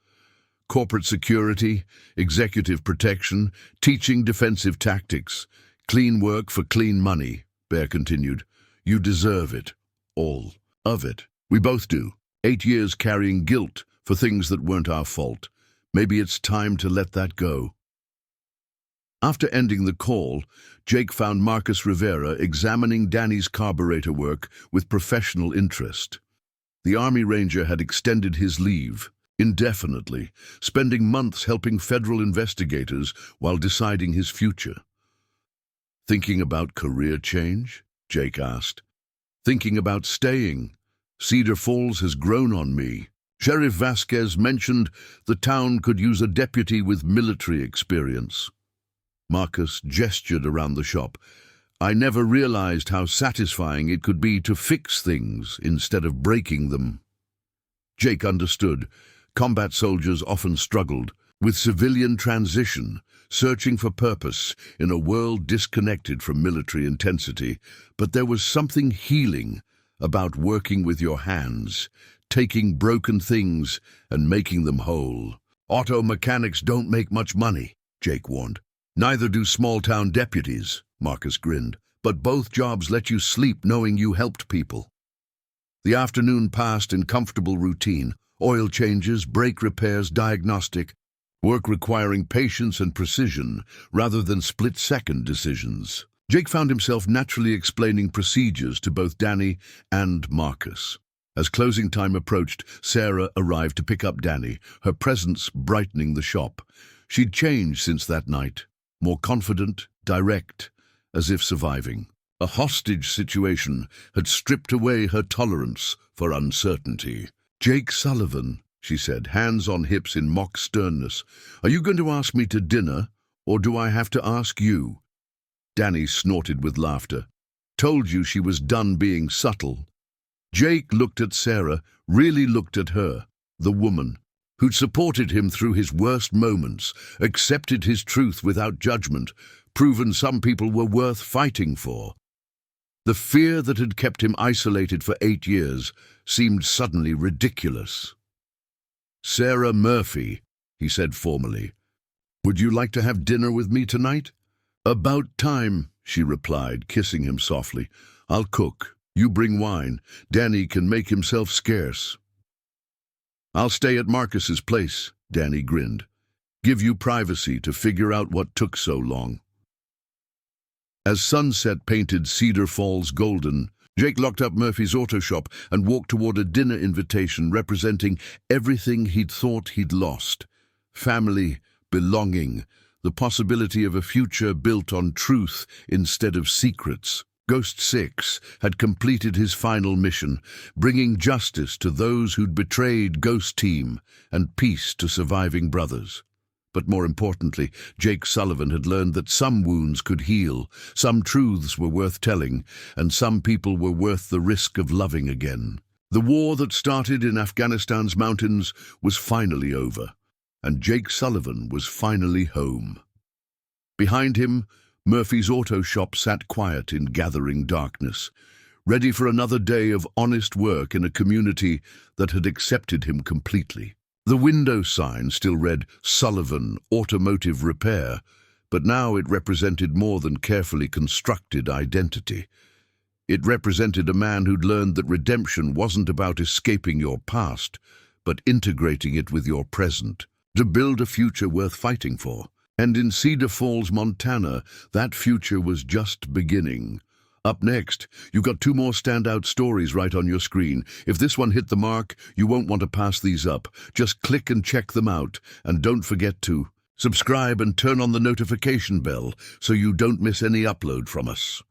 Corporate security, executive protection, teaching defensive tactics, clean work for clean money, Bear continued. "You deserve it. All of it. We both do." 8 years carrying guilt for things that weren't our fault. Maybe it's time to let that go. After ending the call, Jake found Marcus Rivera examining Danny's carburetor work with professional interest. The Army Ranger had extended his leave indefinitely, spending months helping federal investigators while deciding his future. "Thinking about career change?" Jake asked. "Thinking about staying. Cedar Falls has grown on me. Sheriff Vasquez mentioned the town could use a deputy with military experience." Marcus gestured around the shop. "I never realized how satisfying it could be to fix things instead of breaking them." Jake understood. Combat soldiers often struggled with civilian transition, searching for purpose in a world disconnected from military intensity. But there was something healing about working with your hands, taking broken things and making them whole. "Auto mechanics don't make much money," Jake warned. "Neither do small-town deputies," Marcus grinned. "But both jobs let you sleep knowing you helped people." The afternoon passed in comfortable routine. Oil changes, brake repairs, diagnostic, work requiring patience and precision rather than split-second decisions. Jake found himself naturally explaining procedures to both Danny and Marcus. As closing time approached, Sarah arrived to pick up Danny, her presence brightening the shop. She'd changed since that night, more confident, direct, as if surviving. A hostage situation had stripped away her tolerance for uncertainty. "Jake Sullivan," she said, hands on hips in mock sternness. "Are you going to ask me to dinner, or do I have to ask you?" Danny snorted with laughter. "Told you she was done being subtle." Jake looked at Sarah, really looked at her, the woman who'd supported him through his worst moments, accepted his truth without judgment, proven some people were worth fighting for. The fear that had kept him isolated for 8 years seemed suddenly ridiculous. "Sarah Murphy," he said formally, "would you like to have dinner with me tonight?" "About time," she replied, kissing him softly. "I'll cook. You bring wine. Danny can make himself scarce." "I'll stay at Marcus's place," Danny grinned. "Give you privacy to figure out what took so long." As sunset painted Cedar Falls golden, Jake locked up Murphy's auto shop and walked toward a dinner invitation representing everything he'd thought he'd lost. Family, belonging, the possibility of a future built on truth instead of secrets. Ghost 6 had completed his final mission, bringing justice to those who'd betrayed Ghost Team and peace to surviving brothers. But more importantly, Jake Sullivan had learned that some wounds could heal, some truths were worth telling, and some people were worth the risk of loving again. The war that started in Afghanistan's mountains was finally over, and Jake Sullivan was finally home. Behind him, Murphy's auto shop sat quiet in gathering darkness, ready for another day of honest work in a community that had accepted him completely. The window sign still read Sullivan Automotive Repair, but now it represented more than carefully constructed identity. It represented a man who'd learned that redemption wasn't about escaping your past, but integrating it with your present, to build a future worth fighting for. And in Cedar Falls, Montana, that future was just beginning. Up next, you've got 2 more standout stories right on your screen. If this one hit the mark, you won't want to pass these up. Just click and check them out. And don't forget to subscribe and turn on the notification bell so you don't miss any upload from us.